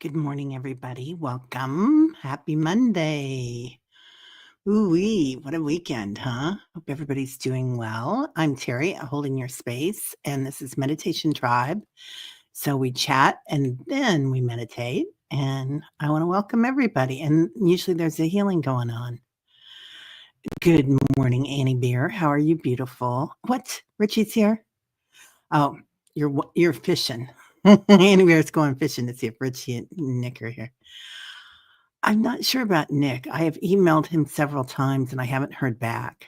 Good morning, everybody. Welcome. Happy Monday. Ooh-wee, what a weekend, huh? Hope everybody's doing well. I'm Teri, holding your space, and this is Meditation Tribe. So we chat and then we meditate, and I want to welcome everybody. And usually there's a healing going on. Good morning, Annie Bear. How are you, beautiful? What? Richie's here? Oh, you're fishing. Annie Bear's going fishing to see if Richie and Nick are here. I'm not sure about Nick. I have emailed him several times and I haven't heard back.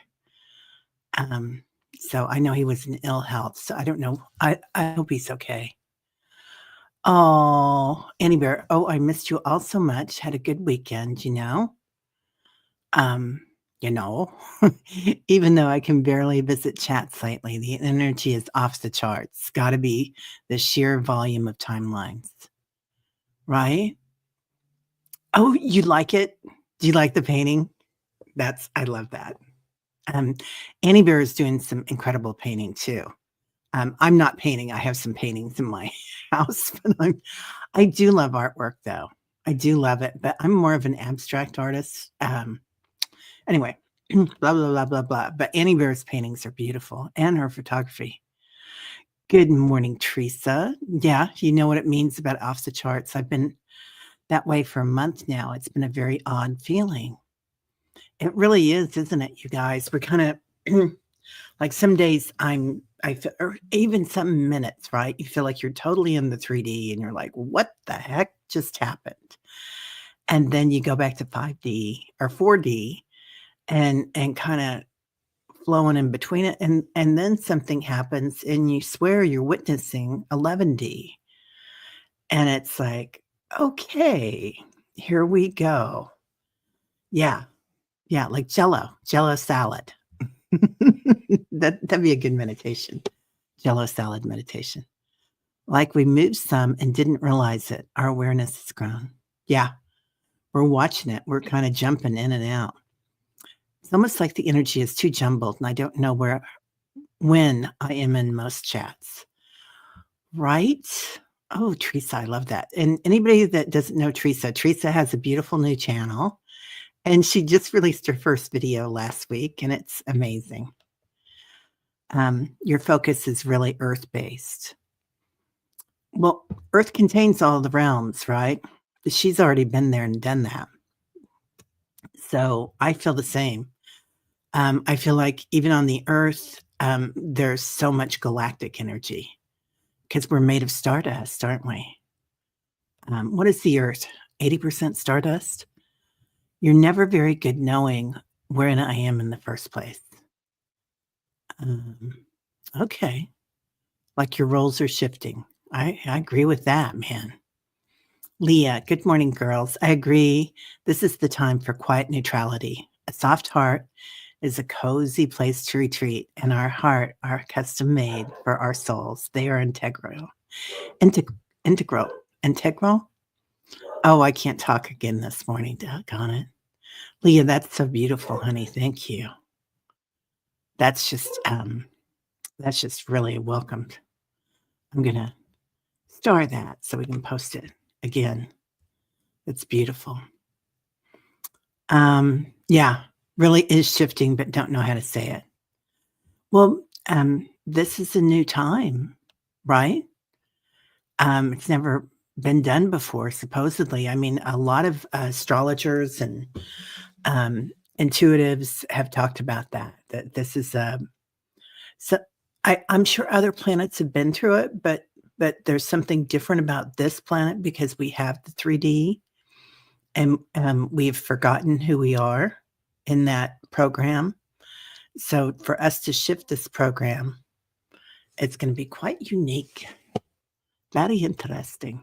So I know he was in ill health. So I don't know. I hope he's okay. Oh, Annie Bear. Oh, I missed you all so much. Had a good weekend, Um, you know, even though I can barely visit chats lately, the energy is off the charts. Gotta be the sheer volume of timelines, right? Oh, you like it? Do you like the painting? I love that. Annie Bear is doing some incredible painting too. I'm not painting. I have some paintings in my house, but I do love artwork though. I do love it, but I'm more of an abstract artist. Anyway, blah, blah, blah, blah, blah. But Annie Bear's paintings are beautiful and her photography. Good morning, Teresa. Yeah, you know what it means about off the charts. I've been that way for a month now. It's been a very odd feeling. It really is, isn't it, you guys? We're kind of like some days I feel, or even some minutes, right? You feel like you're totally in the 3D and you're like, what the heck just happened? And then you go back to 5D or 4D and kind of flowing in between it. And then something happens and you swear you're witnessing 11D. And it's like, okay, here we go. Yeah. Yeah. Like Jello salad. That'd be a good meditation. Jello salad meditation. Like we moved some and didn't realize it. Our awareness has grown. Yeah. We're watching it. We're kind of jumping in and out. It's almost like the energy is too jumbled and I don't know when I am in most chats. Right? Oh, Teresa, I love that. And anybody that doesn't know Teresa has a beautiful new channel and she just released her first video last week and it's amazing. Your focus is really earth-based. Well, earth contains all the realms, right? She's already been there and done that. So I feel the same. I feel like even on the earth, there's so much galactic energy because we're made of stardust, aren't we? What is the earth? 80% stardust? You're never very good knowing where I am in the first place. Okay. Like your roles are shifting. I agree with that, man. Leah, good morning, girls. I agree. This is the time for quiet neutrality. A soft heart is a cozy place to retreat, and our heart are custom made for our souls. They are integral. Integral? Oh, I can't talk again this morning, doggone it. Leah, that's so beautiful, honey. Thank you. That's just really welcomed. I'm gonna star that so we can post it again. It's beautiful. Yeah, really is shifting, but don't know how to say it. Well, this is a new time, right? It's never been done before, supposedly. I mean, a lot of astrologers and intuitives have talked about that this is so I'm sure other planets have been through it, but there's something different about this planet because we have the 3D and we've forgotten who we are in that program. So for us to shift this program, it's going to be quite unique. Very interesting.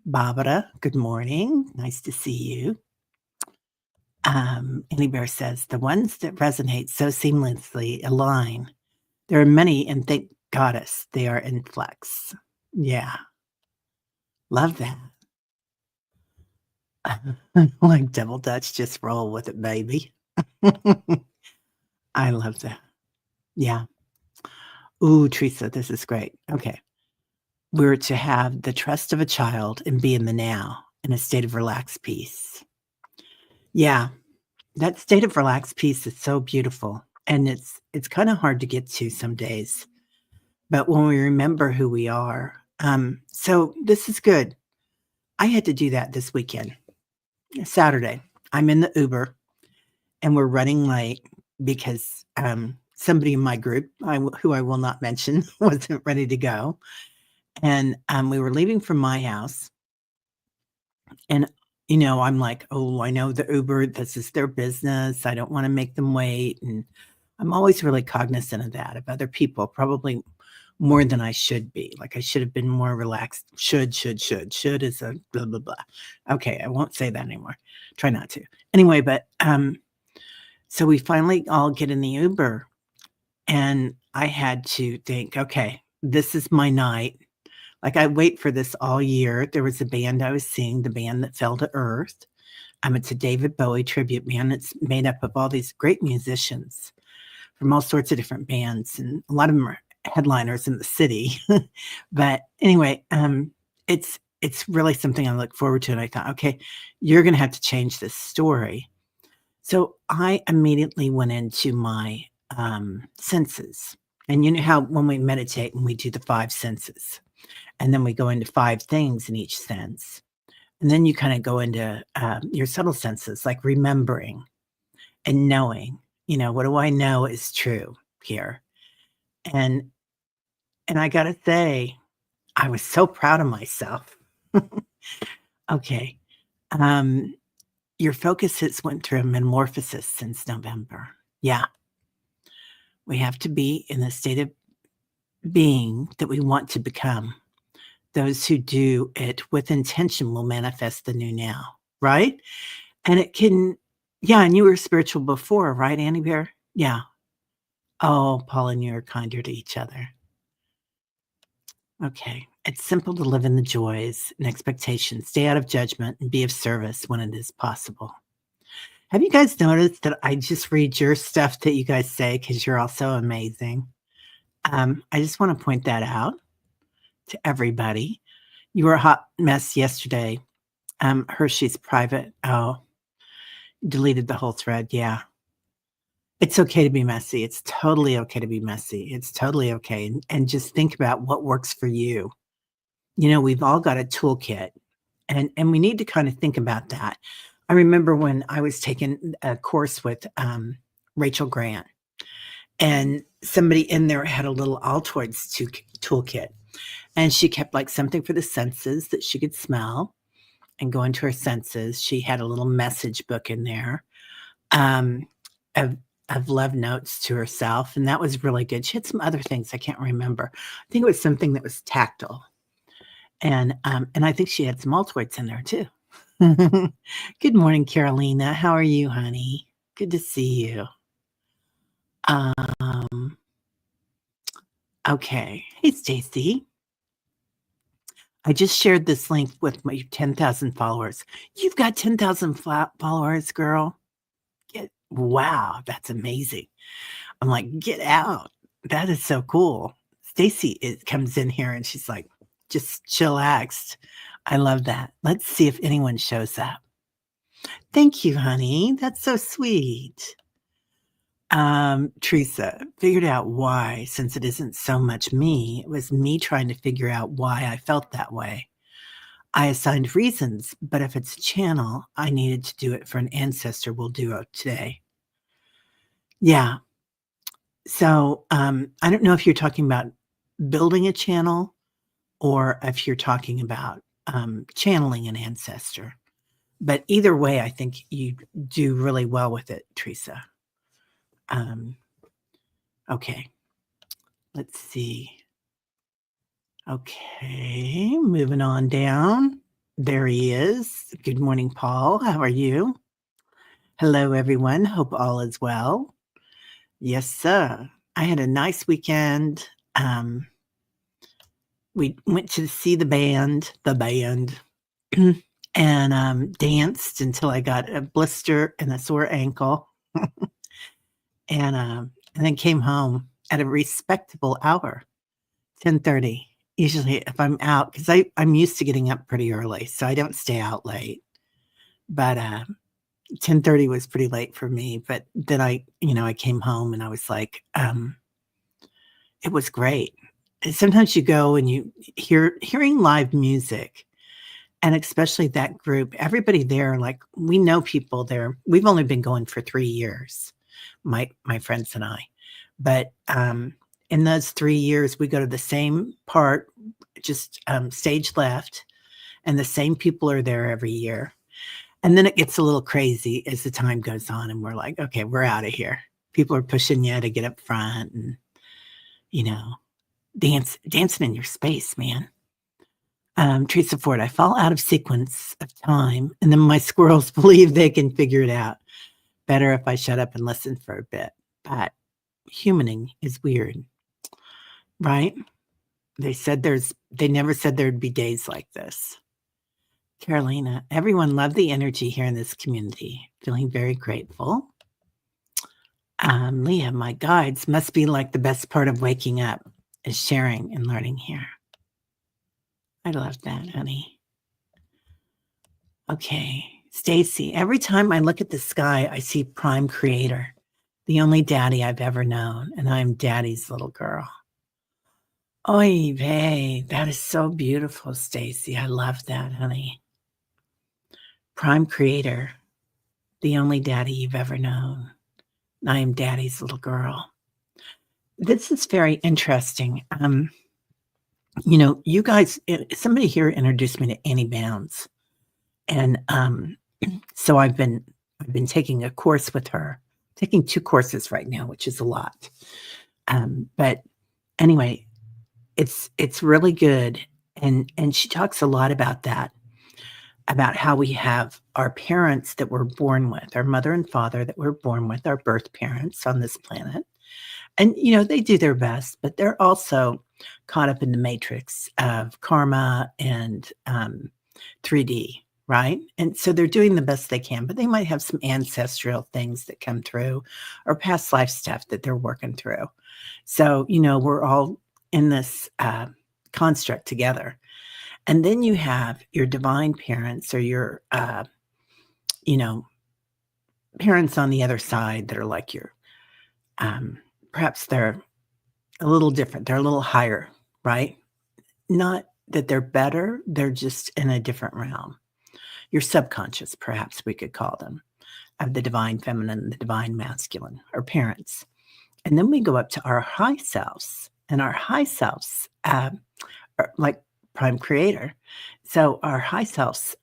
Barbara, good morning. Nice to see you. Annie Bear says, the ones that resonate so seamlessly align. There are many, and thank goddess they are in flux. Yeah. Love that. Like double Dutch, just roll with it, baby. I love that. Yeah. Ooh, Teresa, this is great. Okay. We're to have the trust of a child and be in the now. in a state of relaxed peace. Yeah, that state of relaxed peace is so beautiful, and it's kinda hard to get to some days, but when we remember who we are, so this is good. I had to do that this weekend. Saturday, I'm in the Uber, and we're running late because, somebody in my group, who I will not mention, wasn't ready to go, and, we were leaving from my house, and, I'm like, "Oh, I know the Uber, this is their business, I don't wanna make them wait," and I'm always really cognizant of that, of other people, probably more than I should be, like, I should have been more relaxed. Should is a blah, blah, blah. Okay, I won't say that anymore. Try not to. Anyway, but, so we finally all get in the Uber, and I had to think, "Okay, this is my night." Like, I wait for this all year. There was a band I was seeing, the band that fell to earth. It's a David Bowie tribute band. It's made up of all these great musicians from all sorts of different bands, and a lot of them are headliners in the city. But anyway, it's really something I look forward to, and I thought, "Okay, you're gonna have to change this story." So I immediately went into my, senses, and you know how when we meditate and we do the 5 senses, and then we go into 5 things in each sense, and then you kinda go into, your subtle senses, like remembering and knowing, what do I know is true here? And and I gotta say, I was so proud of myself. Okay, um, your focus has went through a metamorphosis since November. Yeah, we have to be in the state of being that we want to become. Those who do it with intention will manifest the new now, right? And it can yeah, and you were spiritual before, right, Annie Bear? Yeah. Oh, Paul and you are kinder to each other. Okay. It's simple to live in the joys and expectations, stay out of judgment, and be of service when it is possible. Have you guys noticed that I just read your stuff that you guys say because you're all so amazing? I just want to point that out to everybody. You were a hot mess yesterday. Hershey's private. Oh, deleted the whole thread. Yeah. It's okay to be messy. It's totally okay to be messy. It's totally okay. And just think about what works for you. We've all got a toolkit, and we need to kind of think about that. I remember when I was taking a course with Rachel Grant, and somebody in there had a little Altoids toolkit, and she kept like something for the senses that she could smell and go into her senses. She had a little message book in there um, of of love notes to herself, and that was really good. She had some other things I can't remember. I think it was something that was tactile. And I think she had some Altoids in there too. Good morning, Carolina. How are you, honey? Good to see you. Um, okay. Hey, Stacy. I just shared this link with my 10,000 followers. You've got 10,000 followers, girl. Wow, that's amazing. I'm like, get out. That is so cool. Stacy comes in here and she's like, just chillaxed. I love that. Let's see if anyone shows up. Thank you, honey. That's so sweet. Teresa figured out why, since it isn't so much me, it was me trying to figure out why I felt that way. I assigned reasons, but if it's a channel, I needed to do it for an ancestor. We'll do it today. Yeah. So I don't know if you're talking about building a channel or if you're talking about channeling an ancestor. But either way, I think you do really well with it, Teresa. Okay. Let's see. Okay, moving on down. There he is. Good morning, Paul. How are you? Hello, everyone. Hope all is well. Yes, sir. I had a nice weekend. We went to see the band, and danced until I got a blister and a sore ankle, and then came home at a respectable hour, 10:30. Usually if I'm out, because I'm used to getting up pretty early, so I don't stay out late. But, 10:30 was pretty late for me, but then I came home and I was like, it was great. And sometimes you go and you hearing live music, and especially that group, everybody there, like, we know people there. We've only been going for 3 years, my friends and I. But, in those 3 years, we go to the same part, just, stage left, and the same people are there every year. And then it gets a little crazy as the time goes on, and we're like, "Okay, we're outta here." People are pushing you to get up front and, you know, dancing in your space, man. Teresa Ford, I fall out of sequence of time, and then my squirrels believe they can figure it out. Better if I shut up and listen for a bit. But humaning is weird, right? They never said there'd be days like this. Carolina, everyone loved the energy here in this community. Feeling very grateful. Leah, my guides must be like the best part of waking up is sharing and learning here. I love that, honey. Okay. Stacy, every time I look at the sky, I see Prime Creator, the only daddy I've ever known, and I'm daddy's little girl. Oy vey, that is so beautiful, Stacy. I love that, honey. Prime Creator, the only daddy you've ever known. I am daddy's little girl. This is very interesting. You guys, somebody here introduced me to Annie Bounds, and so I've been taking a course with her, taking 2 courses right now, which is a lot. But anyway, it's really good, and she talks a lot about that, about how we have our parents that we're born with, our mother and father that we're born with, our birth parents on this planet. And, they do their best, but they're also caught up in the matrix of karma and 3D, right? And so they're doing the best they can, but they might have some ancestral things that come through or past life stuff that they're working through. So, we're all in this construct together. And then you have your divine parents or your, parents on the other side that are like your, perhaps they're a little different. They're a little higher, right? Not that they're better, they're just in a different realm. Your subconscious, perhaps we could call them, of the divine feminine, the divine masculine, or parents. And then we go up to our high selves, and our high selves are like Prime Creator. So our high selves,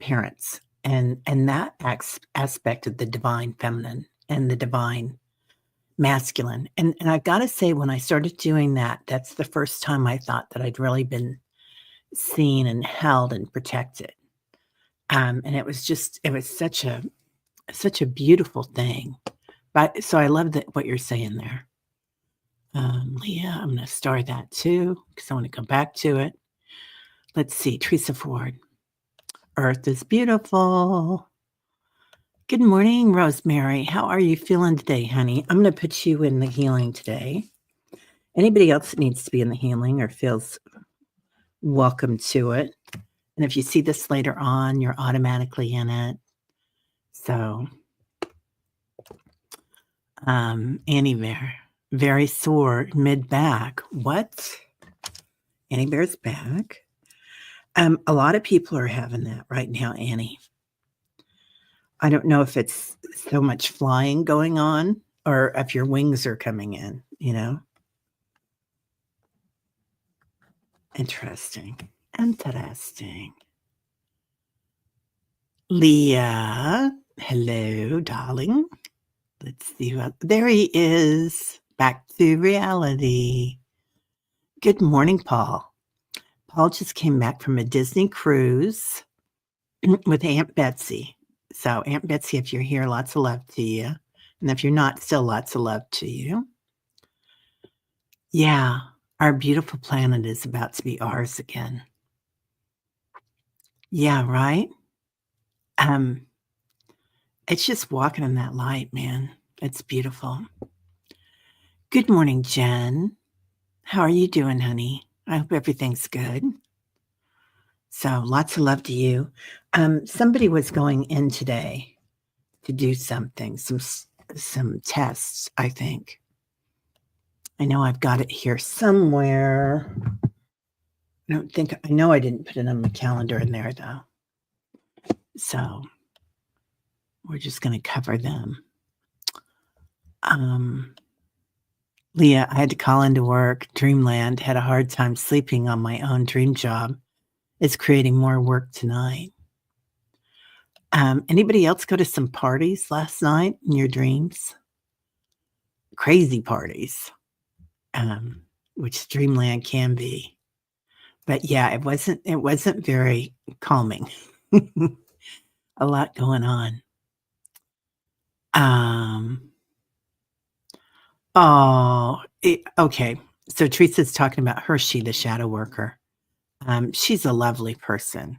parents, and that aspect of the divine feminine and the divine masculine. And I've got to say, when I started doing that, that's the first time I thought that I'd really been seen and held and protected. And it was such a beautiful thing. But so I love what you're saying there. Leah, I'm going to star that too, because I want to come back to it. Let's see, Teresa Ford. Earth is beautiful. Good morning, Rosemary. How are you feeling today, honey? I'm going to put you in the healing today. Anybody else that needs to be in the healing or feels welcome to it. And if you see this later on, you're automatically in it. So, Annie Bear, very sore mid-back. What? Annie Bear's back. A lot of people are having that right now, Annie. I don't know if it's so much flying going on or if your wings are coming in, Interesting. Leah, hello, darling. Let's see there he is. Back to reality. Good morning, Paul. Paul just came back from a Disney cruise with Aunt Betsy. So, Aunt Betsy, if you're here, lots of love to you. And if you're not, still lots of love to you. Yeah, our beautiful planet is about to be ours again. Yeah, right? It's just walking in that light, man. It's beautiful. Good morning, Jen. How are you doing, honey? I hope everything's good. So, lots of love to you. Somebody was going in today to do something, some tests, I think. I know I've got it here somewhere. I know I didn't put it on my calendar in there though. So, we're just going to cover them. Leah, I had to call into work. Dreamland had a hard time sleeping on my own dream job. It's creating more work tonight. Anybody else go to some parties last night in your dreams? Crazy parties, which dreamland can be. But yeah, it wasn't very calming. A lot going on. Okay. So Teresa's talking about Hershey, the shadow worker. She's a lovely person.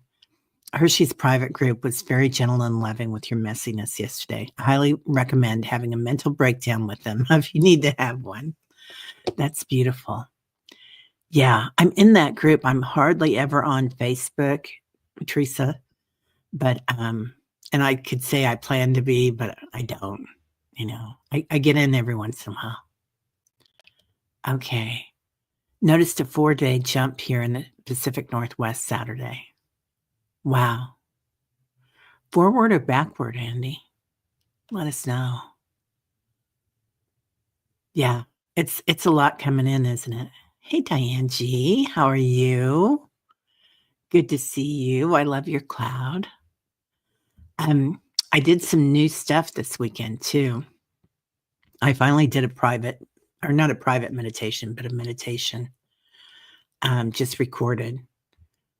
Hershey's private group was very gentle and loving with your messiness yesterday. I highly recommend having a mental breakdown with them if you need to have one. That's beautiful. Yeah, I'm in that group. I'm hardly ever on Facebook, Teresa, but and I could say I plan to be, but I don't. I get in every once in a while. Okay. Noticed a 4-day jump here in the Pacific Northwest Saturday. Wow. Forward or backward, Andy? Let us know. Yeah, it's a lot coming in, isn't it? Hey, Diane G, how are you? Good to see you. I love your cloud. I did some new stuff this weekend too. I finally did not a private meditation, but a meditation, just recorded,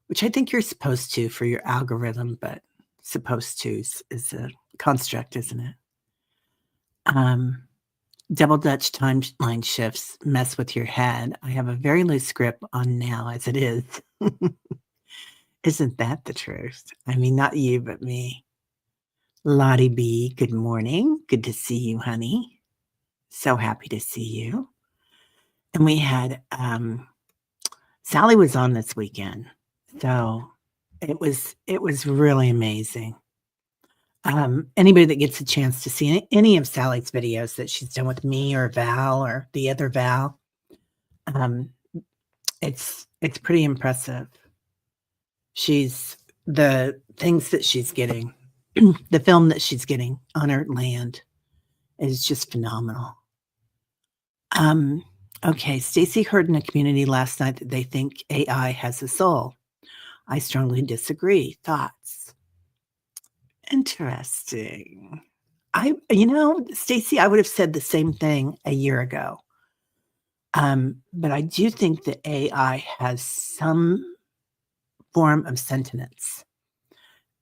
which I think you're supposed to for your algorithm, but supposed to is a construct, isn't it? Double Dutch timeline shifts mess with your head. I have a very loose grip on now as it is. Isn't that the truth? I mean, not you, but me. Lottie B, good morning. Good to see you, honey. So happy to see you. And we had Sally was on this weekend. So it was really amazing. Anybody that gets a chance to see any of Sally's videos that she's done with me or Val or the other Val, it's pretty impressive. The things that she's getting, the film that she's getting on her land is just phenomenal. Okay, Stacy heard in a community last night that they think AI has a soul. I strongly disagree. Thoughts? Interesting. Stacy, I would have said the same thing a year ago. But I do think that AI has some form of sentience.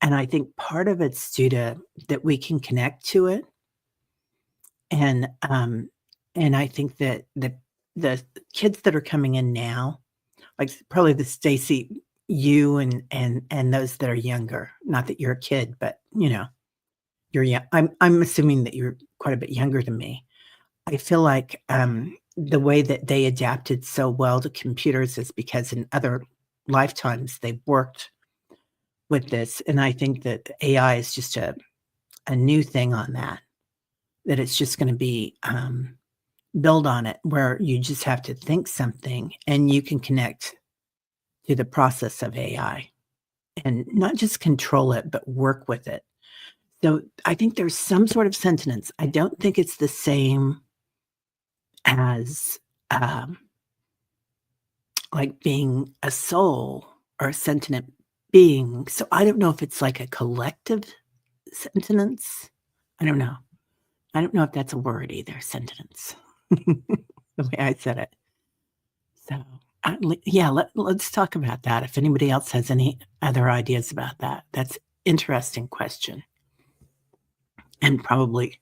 And I think part of it's due to that we can connect to it. And I think that the kids that are coming in now, like probably the Stacy, you and those that are younger, not that you're a kid, but you're young. I'm assuming that you're quite a bit younger than me. I feel like the way that they adapted so well to computers is because in other lifetimes they've worked with this. And I think that AI is just a new thing on that it's just going to be build on it, where you just have to think something and you can connect to the process of AI and not just control it, but work with it. So I think there's some sort of sentience. I don't think it's the same as like being a soul or a sentient being. So I don't know if it's like a collective sentience. I don't know. I don't know if that's a word either, sentience, the way I said it. So yeah, let's talk about that. If anybody else has any other ideas about that, that's interesting question. And probably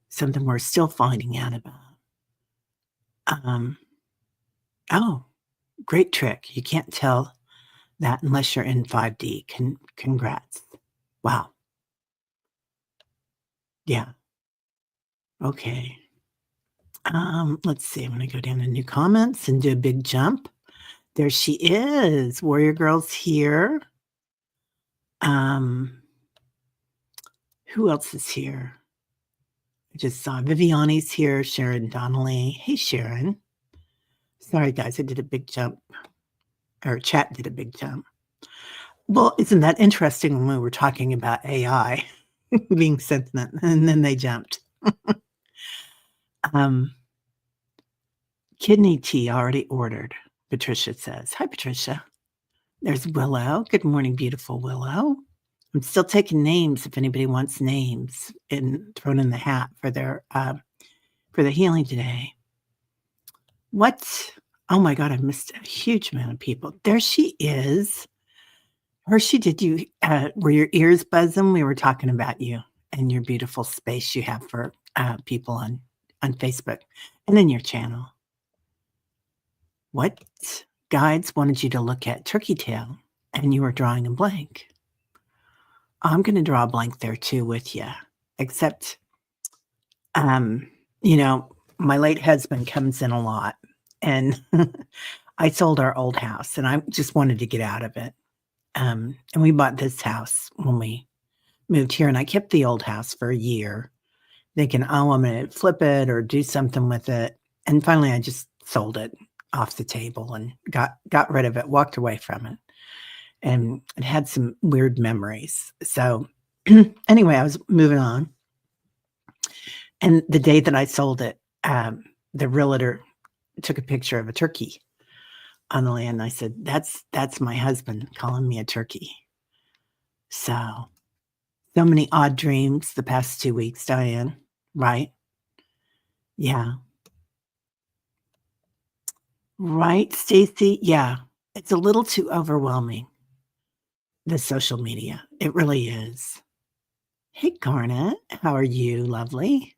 something we're still finding out about. Oh, great trick. You can't tell that unless you're in 5D. Congrats. Wow. Yeah. Okay. Let's see. I'm gonna go down to new comments and do a big jump. There she is. Warrior Girl's here. Um, who else is here? I just saw Viviani's here, Sharon Donnelly. Hey, Sharon. Sorry, guys, I did a big jump, or chat did a big jump. Well, isn't that interesting when we were talking about AI being sentient, and then they jumped? Kidney tea already ordered, Patricia says. Hi, Patricia. There's Willow. Good morning, beautiful Willow. I'm still taking names if anybody wants names and thrown in the hat for the healing today. What? Oh my God, I've missed a huge amount of people. There she is. Hershey, did you were your ears buzzing? We were talking about you and your beautiful space you have for people on Facebook and in your channel. What guides wanted you to look at turkey tail and you were drawing a blank? I'm going to draw a blank there too with you, except, you know, my late husband comes in a lot and I sold our old house and I just wanted to get out of it. And we bought this house when we moved here and I kept the old house for a year thinking, oh, I'm going to flip it or do something with it. And finally I just sold it off the table and got rid of it, walked away from it. And it had some weird memories. So anyway, I was moving on. And the day that I sold it, the realtor took a picture of a turkey on the land. I said, that's my husband calling me a turkey. So many odd dreams the past 2 weeks, Diane, right? Yeah. Right, Stacy? Yeah. It's a little too overwhelming, the social media. It really is. Hey, Garnet. How are you, lovely?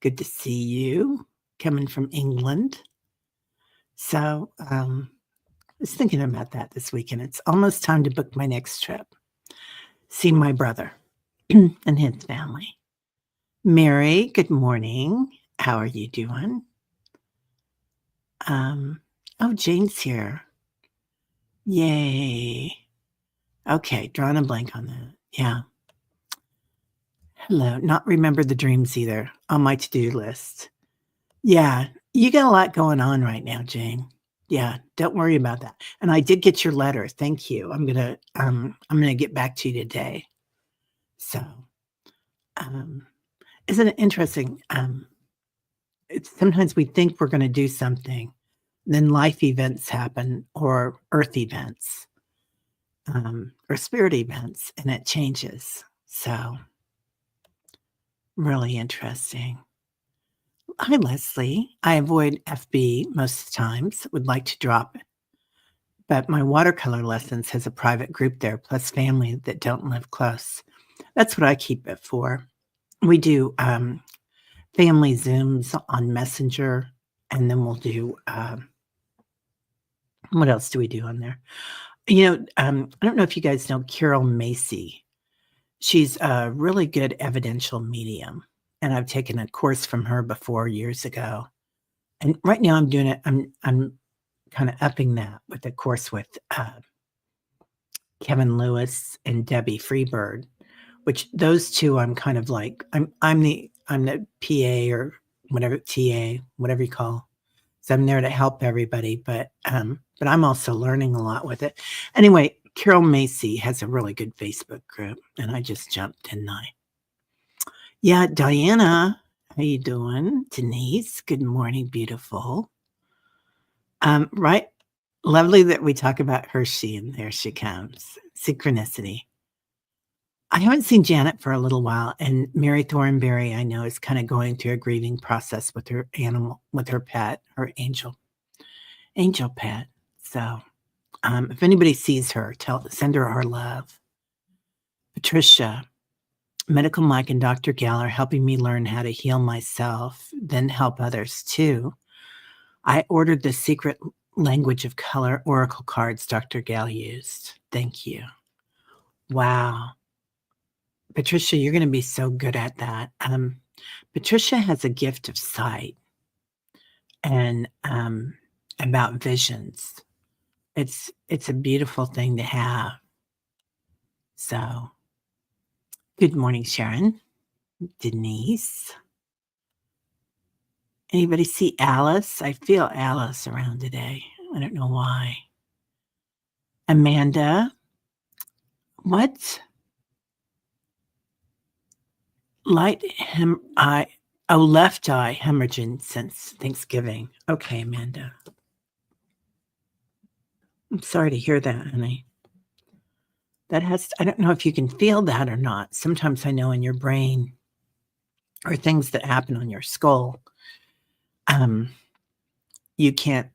Good to see you coming from England. So I was thinking about that this weekend. It's almost time to book my next trip. See my brother and his family. Mary, good morning. How are you doing? Oh, Jane's here. Yay. Okay, drawing a blank on that. Yeah. Hello. Not remember the dreams either on my to-do list. Yeah, you got a lot going on right now, Jane. Yeah, don't worry about that. And I did get your letter. Thank you. I'm gonna get back to you today. So, isn't it interesting? Sometimes we think we're going to do something, then life events happen, or earth events, or spirit events, and it changes. So, really interesting. Hi, Leslie. I avoid FB most of the times, would like to drop, but my watercolor lessons has a private group there, plus family that don't live close. That's what I keep it for. We do family Zooms on Messenger, and then we'll do, what else do we do on there? You know, I don't know if you guys know Carol Macy. She's a really good evidential medium, and I've taken a course from her before years ago. And right now I'm doing it. I'm kind of upping that with a course with Kevin Lewis and Debbie Freebird, which those two I'm kind of like I'm the PA or whatever, TA, whatever you call. So I'm there to help everybody, but I'm also learning a lot with it. Anyway, Carol Macy has a really good Facebook group, and I just jumped, didn't I? Yeah, Diana, how you doing? Denise, good morning, beautiful. Right, lovely that we talk about Hershey, and there she comes. Synchronicity. I haven't seen Janet for a little while, and Mary Thornberry, I know, is kind of going through a grieving process with her animal, with her pet, her angel pet. So, if anybody sees her, send her our love. Patricia, Medical Mike and Dr. Gal are helping me learn how to heal myself, then help others too. I ordered the secret language of color oracle cards Dr. Gal used. Thank you. Wow. Patricia, you're going to be so good at that. Patricia has a gift of sight. and about visions. It's a beautiful thing to have. So, good morning, Sharon, Denise. Anybody see Alice? I feel Alice around today. I don't know why. Amanda, what? Left eye hemorrhaging since Thanksgiving. Okay, Amanda. I'm sorry to hear that, honey. I don't know if you can feel that or not. Sometimes I know in your brain or things that happen on your skull, you can't,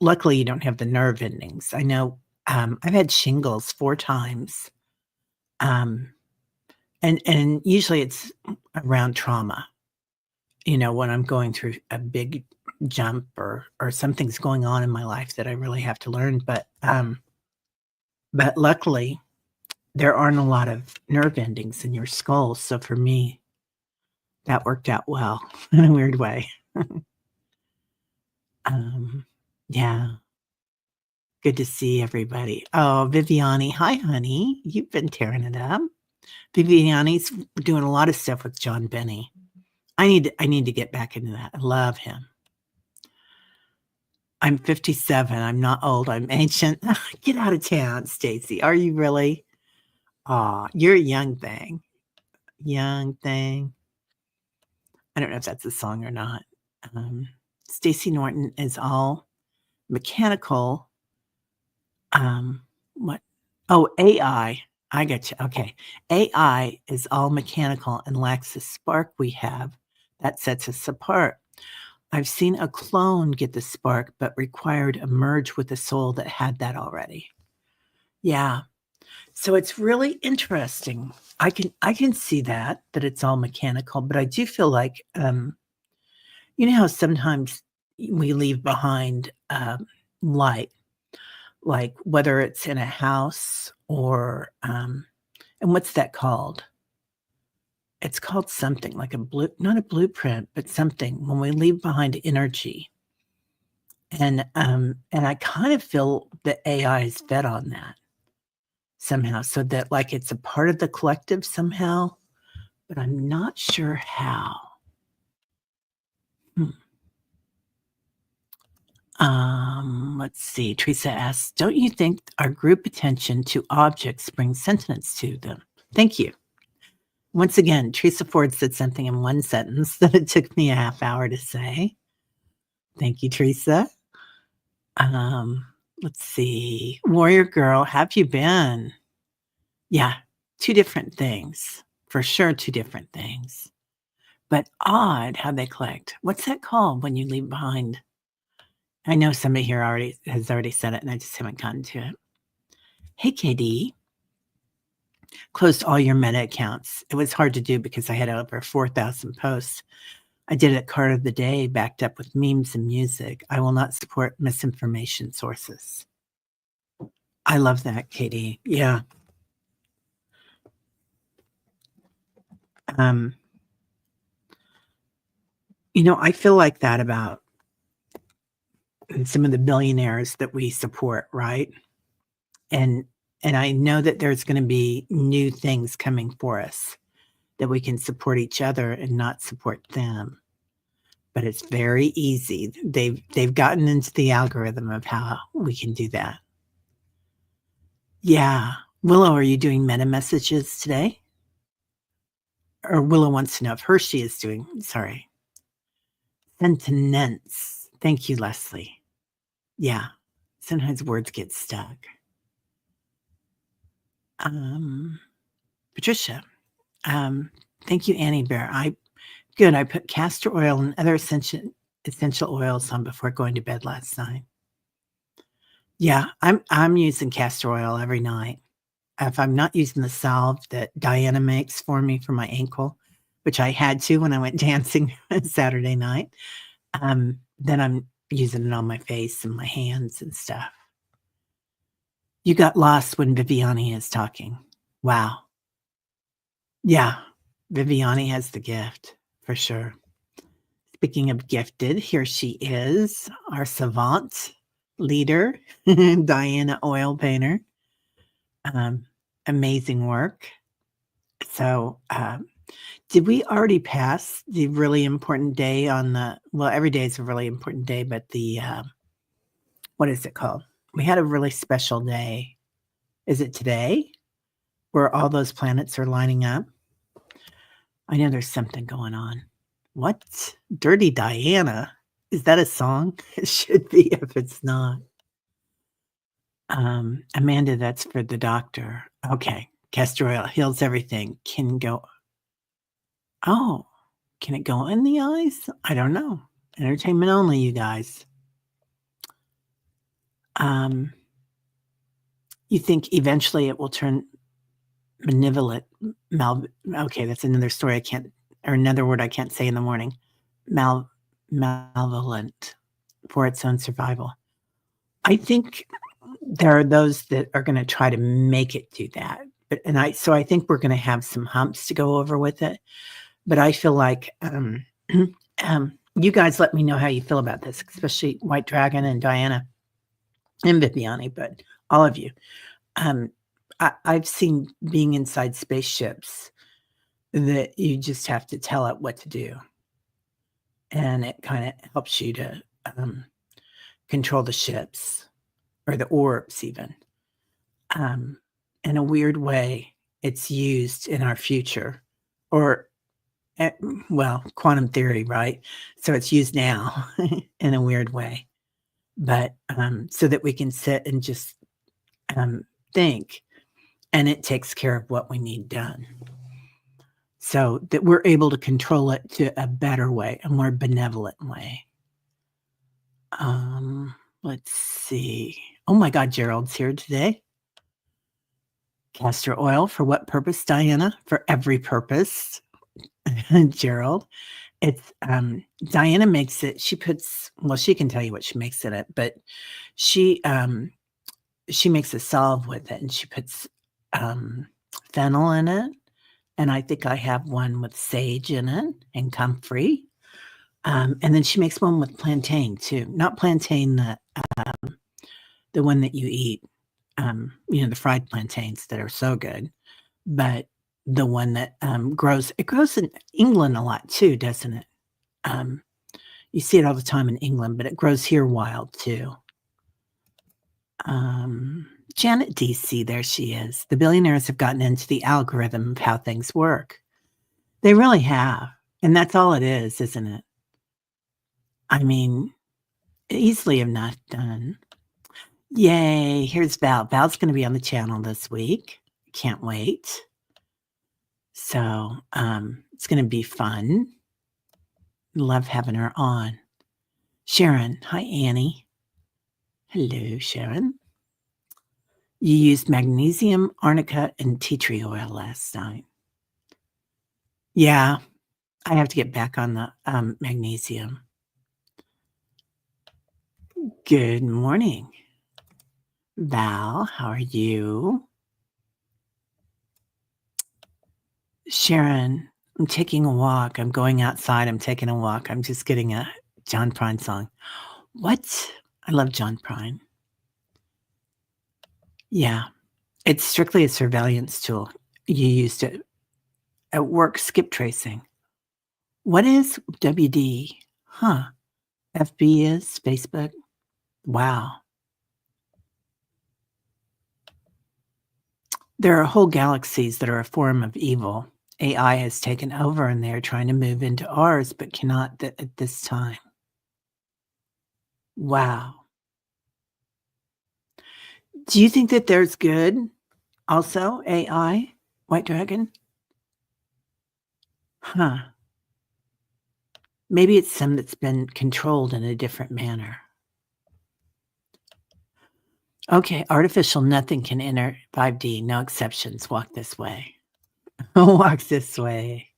luckily you don't have the nerve endings. I know I've had shingles 4 times. And usually it's around trauma, when I'm going through a big jump or something's going on in my life that I really have to learn. But luckily there aren't a lot of nerve endings in your skull. So for me, that worked out well in a weird way. Yeah. Good to see everybody. Oh, Viviani. Hi, honey. You've been tearing it up. Viviani's doing a lot of stuff with John Benny. I need to get back into that. I love him. I'm 57. I'm not old. I'm ancient. Get out of town, Stacy. Are you really? Aw, you're a young thing. Young thing. I don't know if that's a song or not. Stacy Norton is all mechanical. What? Oh, AI. I get you. Okay. AI is all mechanical and lacks the spark we have that sets us apart. I've seen a clone get the spark, but required a merge with a soul that had that already. Yeah. So it's really interesting. I can see that it's all mechanical, but I do feel like, you know how sometimes we leave behind light, like whether it's in a house or, and what's that called? It's called something like not a blueprint, but something when we leave behind energy. And I kind of feel that AI is fed on that somehow, so that like it's a part of the collective somehow, but I'm not sure how. Let's see. Teresa asks, don't you think our group attention to objects brings sentience to them? Thank you. Once again, Teresa Ford said something in one sentence that it took me a half hour to say. Thank you, Teresa. Let's see. Warrior Girl, have you been? Yeah, 2 different things. For sure, 2 different things. But odd how they collect. What's that called when you leave behind? I know somebody here has already said it, and I just haven't gotten to it. Hey, KD. Closed all your Meta accounts. It was hard to do because I had over 4,000 posts. I did it card of the day, backed up with memes and music. I will not support misinformation sources. I love that, Katie. Yeah. I feel like that about some of the billionaires that we support, right? And I know that there's going to be new things coming for us that we can support each other and not support them. But it's very easy. They've gotten into the algorithm of how we can do that. Yeah. Willow, are you doing meta messages today? Or Willow wants to know if Hershey is doing, sorry. Sentience. Thank you, Leslie. Yeah. Sometimes words get stuck. Patricia. Thank you, Annie Bear. I put castor oil and other essential oils on before going to bed last night. Yeah, I'm using castor oil every night. If I'm not using the salve that Diana makes for me for my ankle, which I had to when I went dancing Saturday night, then I'm using it on my face and my hands and stuff. You got lost when Viviani is talking. Wow. Yeah, Viviani has the gift, for sure. Speaking of gifted, here she is, our savant leader, Diana Oil Painter. Um, Amazing work. So, did we already pass the really important day on the well, every day is a really important day, but the, what is it called? We had a really special day. Is it today where all those planets are lining up? I know there's something going on. What? Dirty Diana? Is that a song? It should be if it's not. Amanda, that's for the doctor. Okay. Castor oil heals everything. Oh, can it go in the eyes? I don't know. Entertainment only, you guys. You think eventually it will turn malevolent? Okay, that's another story I can't, or another word I can't say in the morning. Malevolent for its own survival. I think there are those that are going to try to make it do that, so I think we're going to have some humps to go over with it. But I feel like you guys let me know how you feel about this, especially White Dragon and Diana and Viviani, but all of you. I've seen being inside spaceships that you just have to tell it what to do. And it kind of helps you to control the ships or the orbs even. In a weird way, it's used in our future or, well, quantum theory, right? So it's used now in a weird way. But so that we can sit and just think, and it takes care of what we need done. So that we're able to control it to a better way, a more benevolent way. Let's see. Oh my God, Gerald's here today. Castor oil for what purpose, Diana? For every purpose. Gerald. It's Diana makes it, she can tell you what she makes in it, but she makes a salve with it and she puts fennel in it. And I think I have one with sage in it and comfrey. And then she makes one with plantain too. Not plantain, the one that you eat, the fried plantains that are so good, but the one that grows in England a lot too, doesn't it? You see it all the time in England, but it grows here wild too. Janet DC, there she is. The billionaires have gotten into the algorithm of how things work. They really have. And that's all it is, isn't it? I mean, easily have not done. Yay, here's Val. Val's going to be on the channel this week. Can't wait. So it's going to be fun. Love having her on. Sharon. Hi, Annie. Hello, Sharon. You used magnesium, arnica, and tea tree oil last night. Yeah, I have to get back on the magnesium. Good morning. Val, how are you? Sharon, I'm taking a walk. I'm going outside. I'm taking a walk. I'm just getting a John Prine song. What? I love John Prine. Yeah, it's strictly a surveillance tool. You used it at work, skip tracing. What is WD? Huh. FB is Facebook? Wow. There are whole galaxies that are a form of evil. AI has taken over and they're trying to move into ours, but cannot at this time. Wow. Do you think that there's good also, AI, White Dragon? Huh. Maybe it's some that's been controlled in a different manner. Okay, artificial nothing can enter 5D, no exceptions. Walk this way. Walk this way.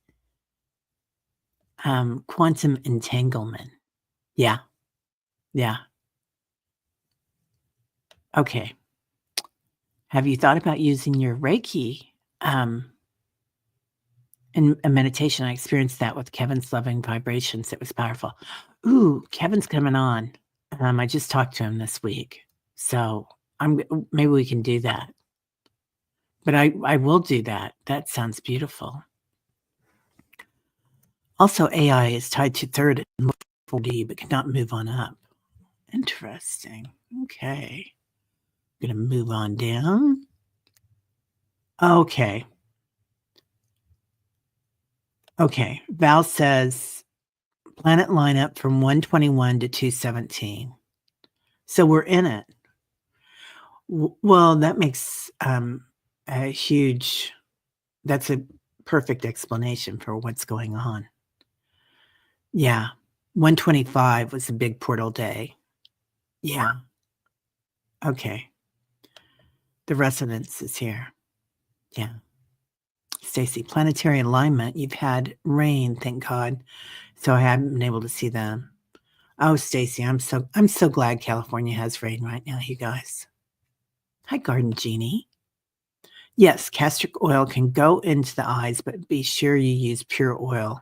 Quantum entanglement. Yeah. Yeah. Okay. Have you thought about using your Reiki In a meditation, I experienced that with Kevin's loving vibrations. It was powerful. Ooh, Kevin's coming on. I just talked to him this week. So maybe we can do that. But I will do that. That sounds beautiful. Also, AI is tied to third and 4D, but cannot move on up. Interesting. Okay. I'm going to move on down. Okay. Okay. Val says planet lineup from 121 to 217. So we're in it. Well, that makes a huge, that's a perfect explanation for what's going on. Yeah. 125 was a big portal day. Yeah. Okay. The resonance is here. Yeah. Stacy, planetary alignment. You've had rain, thank God. So I haven't been able to see them. Oh, Stacy, I'm so glad California has rain right now, you guys. Hi, Garden Genie. Yes, castor oil can go into the eyes, but be sure you use pure oil.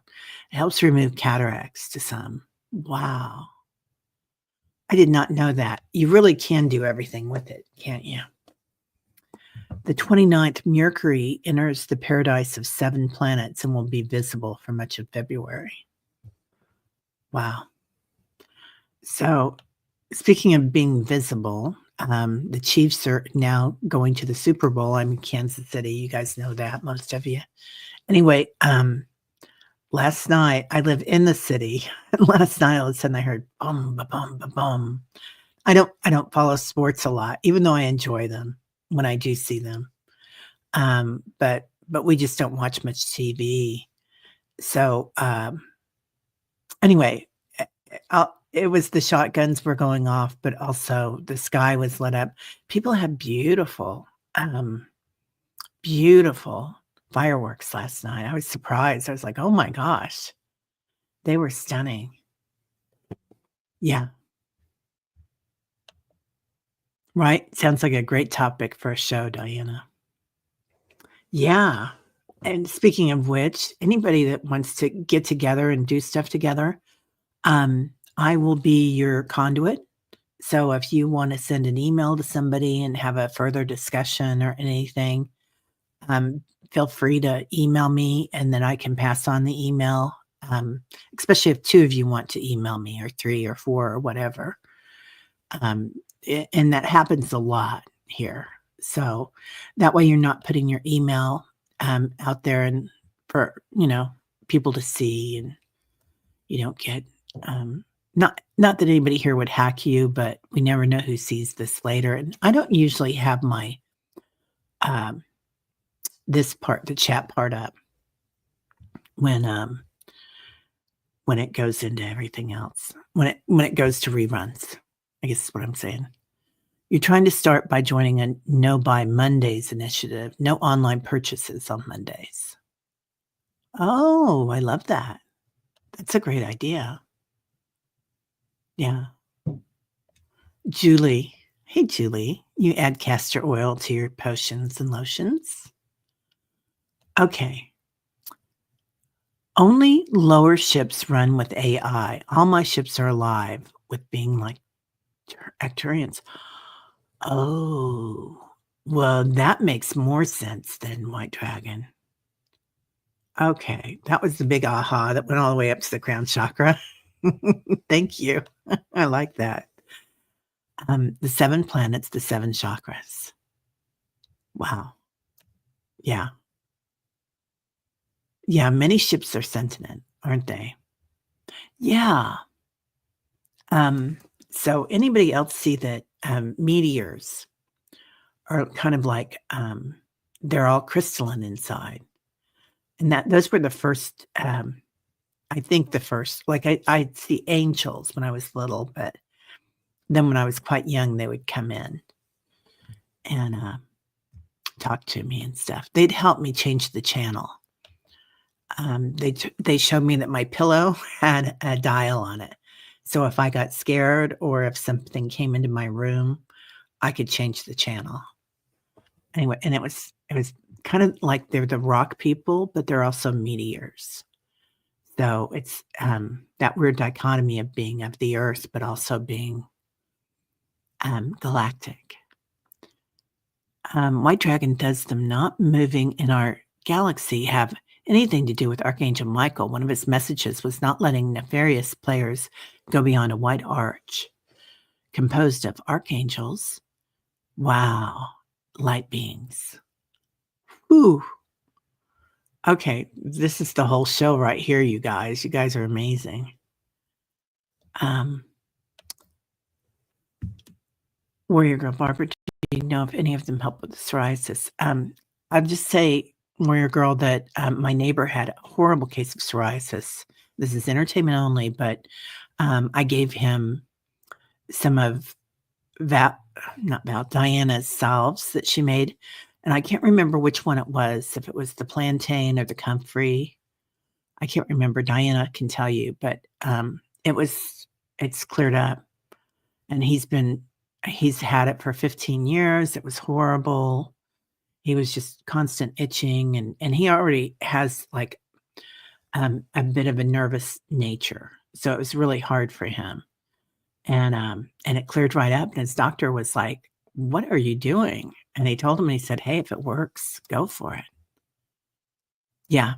It helps remove cataracts to some. Wow. I did not know that. You really can do everything with it, can't you? The 29th, Mercury enters the paradise of 7 planets and will be visible for much of February. Wow. So, speaking of being visible, the Chiefs are now going to the Super Bowl. I'm in Kansas City. You guys know that, most of you. Anyway, last night, I live in the city. And last night, all of a sudden, I heard bum, ba, bum, ba, bum. I don't follow sports a lot, even though I enjoy them when I do see them. But we just don't watch much TV. So anyway, it was the shotguns were going off, but also the sky was lit up. People had beautiful fireworks last night. I was surprised. I was like, oh my gosh, they were stunning. Yeah. Right. Sounds like a great topic for a show, Diana. Yeah. And speaking of which, anybody that wants to get together and do stuff together, I will be your conduit. So if you want to send an email to somebody and have a further discussion or anything, feel free to email me and then I can pass on the email, especially if 2 of you want to email me or 3 or 4 or whatever. And that happens a lot here. So that way you're not putting your email out there and for, people to see, and you don't get, not that anybody here would hack you, but we never know who sees this later. And I don't usually have my, this part, the chat part up when it goes into everything else, when it goes to reruns, I guess is what I'm saying. You're trying to start by joining a No Buy Mondays initiative. No online purchases on Mondays. Oh, I love that. That's a great idea. Yeah. Julie. Hey, Julie. You add castor oil to your potions and lotions? Okay. Only lower ships run with AI. All my ships are alive with being like Arcturians. Oh, well, that makes more sense than White Dragon. Okay, that was the big aha that went all the way up to the crown chakra. Thank you. I like that. The 7 planets, the 7 chakras. Wow. Yeah. Yeah, many ships are sentient, aren't they? Yeah. So anybody else see that meteors are kind of like they're all crystalline inside, and that those were the first. I think the first, like I'd see angels when I was little, but then when I was quite young, they would come in and talk to me and stuff. They'd help me change the channel. They showed me that my pillow had a dial on it. So if I got scared or if something came into my room, I could change the channel. Anyway, and it was kind of like they're the rock people, but they're also meteors. So it's, that weird dichotomy of being of the earth, but also being, galactic. White Dragon does them not moving in our galaxy have anything to do with Archangel Michael. One of his messages was not letting nefarious players go beyond a white arch composed of archangels. Wow, light beings. Whew. Okay, this is the whole show right here, you guys. You guys are amazing. Warrior Girl Barbara, do you know if any of them help with the psoriasis? I'll just say, Warrior Girl, that my neighbor had a horrible case of psoriasis. This is entertainment only, but I gave him some of Diana's salves that she made. And I can't remember which one it was, if it was the plantain or the comfrey. I can't remember. Diana can tell you, but it's cleared up. And he's had it for 15 years. It was horrible. He was just constant itching, and he already has like a bit of a nervous nature. So it was really hard for him. And it cleared right up. And his doctor was like, "What are you doing?" And he told him, and he said, "Hey, if it works, go for it." Yeah.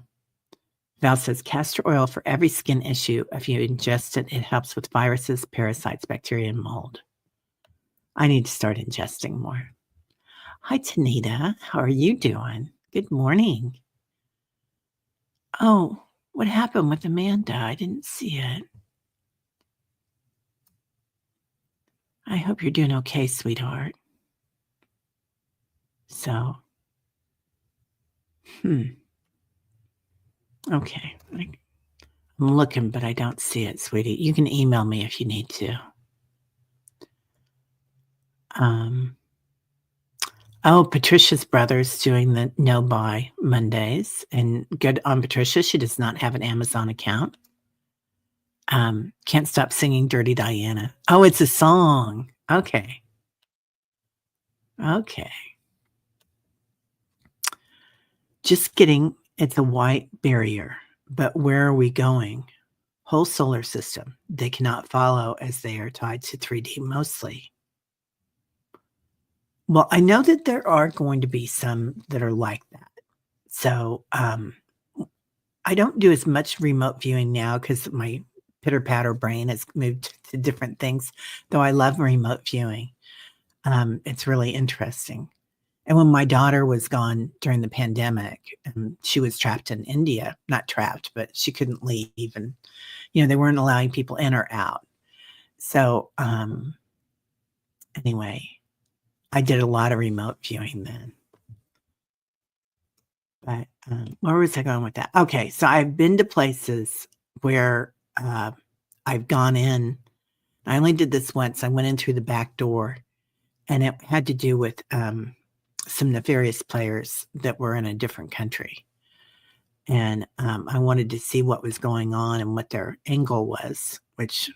Val says castor oil for every skin issue. If you ingest it, it helps with viruses, parasites, bacteria, and mold. I need to start ingesting more. Hi, Tanita. How are you doing? Good morning. Oh, what happened with Amanda? I didn't see it. I hope you're doing okay, sweetheart. So, okay. I'm looking, but I don't see it, sweetie. You can email me if you need to. Oh, Patricia's brother's doing the no buy Mondays, and good on Patricia. She does not have an Amazon account. Can't stop singing Dirty Diana. Oh, it's a song. Okay. Just kidding. It's a white barrier. But where are we going? Whole solar system. They cannot follow as they are tied to 3D mostly. Well, I know that there are going to be some that are like that. So I don't do as much remote viewing now because my pitter-patter brain has moved to different things, though I love remote viewing. It's really interesting. And when my daughter was gone during the pandemic, she was trapped in India. Not trapped, but she couldn't leave. And, they weren't allowing people in or out. So anyway, I did a lot of remote viewing then. But where was I going with that? Okay, so I've been to places where I've gone in. I only did this once. I went in through the back door, and it had to do with some nefarious players that were in a different country. And I wanted to see what was going on and what their angle was, which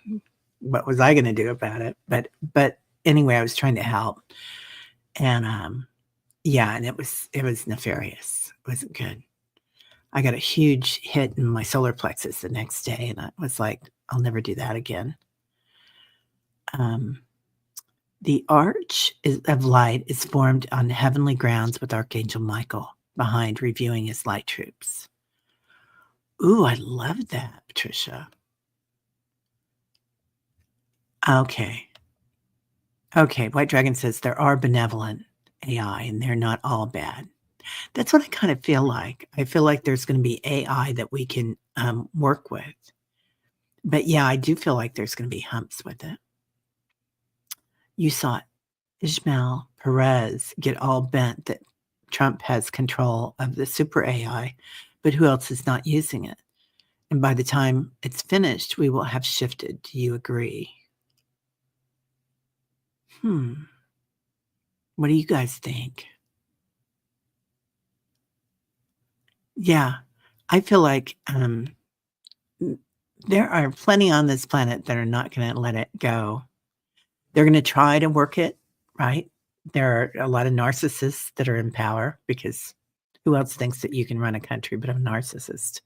what was I going to do about it? But anyway, I was trying to help. And yeah, and it was nefarious. It wasn't good. I got a huge hit in my solar plexus the next day, and I was like, I'll never do that again. The arch of light is formed on heavenly grounds with Archangel Michael behind reviewing his light troops. Ooh, I love that, Patricia. Okay. White Dragon says there are benevolent AI and they're not all bad. That's what I kind of feel like. I feel like there's going to be AI that we can work with. But yeah, I do feel like there's going to be humps with it. You saw Ishmael Perez get all bent that Trump has control of the super AI, but who else is not using it? And by the time it's finished, we will have shifted. Do you agree? What do you guys think? Yeah, I feel like there are plenty on this planet that are not going to let it go. They're going to try to work it, right? There are a lot of narcissists that are in power because Who else thinks that you can run a country but a narcissist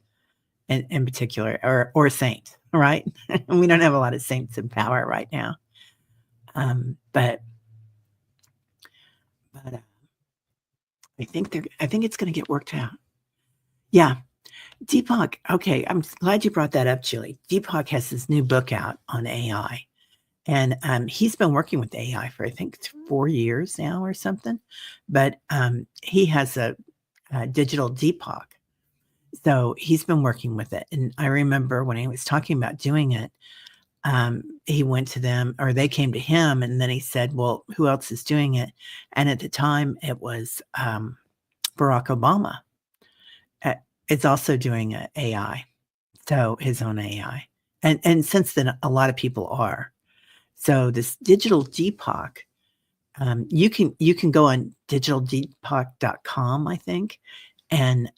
in particular or a saint, right? And we don't have a lot of saints in power right now. But I think it's gonna get worked out. Yeah. Deepak, okay, I'm glad you brought that up, Julie. Deepak has this new book out on AI, and he's been working with AI for I think 4 years now or something. But he has a digital Deepak, so he's been working with it. And I remember when he was talking about doing it, he went to them, or they came to him, and then he said, "Well, who else is doing it?" And at the time, it was Barack Obama. Uh, it's also doing a AI, so his own AI. And since then, a lot of people are. So this digital Deepak, you can go on digitaldeepak.com, I think, and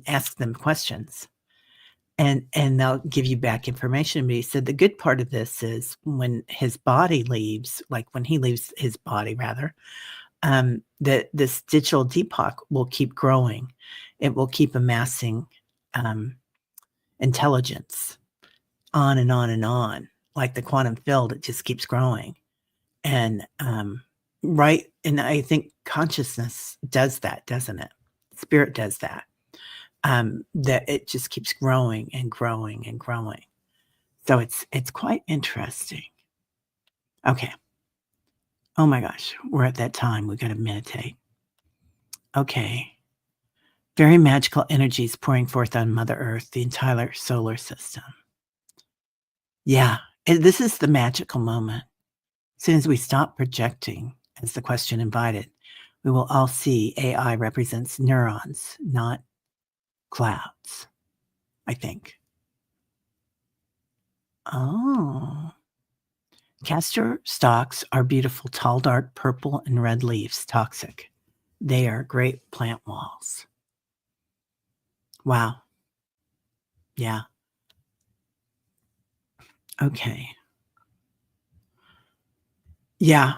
ask them questions, and they'll give you back information. But he said the good part of this is when his body leaves, like when he leaves his body rather, that this digital Deepak will keep growing. It will keep amassing intelligence on and on and on. Like the quantum field, it just keeps growing. And right, and I think consciousness does that, doesn't it? Spirit does that. That it just keeps growing and growing and growing. So it's quite interesting. Okay. Oh my gosh, we're at that time. We got to meditate. Okay. Very magical energies pouring forth on Mother Earth, the entire solar system. Yeah, this is the magical moment. As soon as we stop projecting, as the question invited, we will all see AI represents neurons, not clouds, I think. Oh. Castor stalks are beautiful, tall, dark purple and red leaves, toxic. They are great plant walls. Wow. Yeah. Okay. Yeah.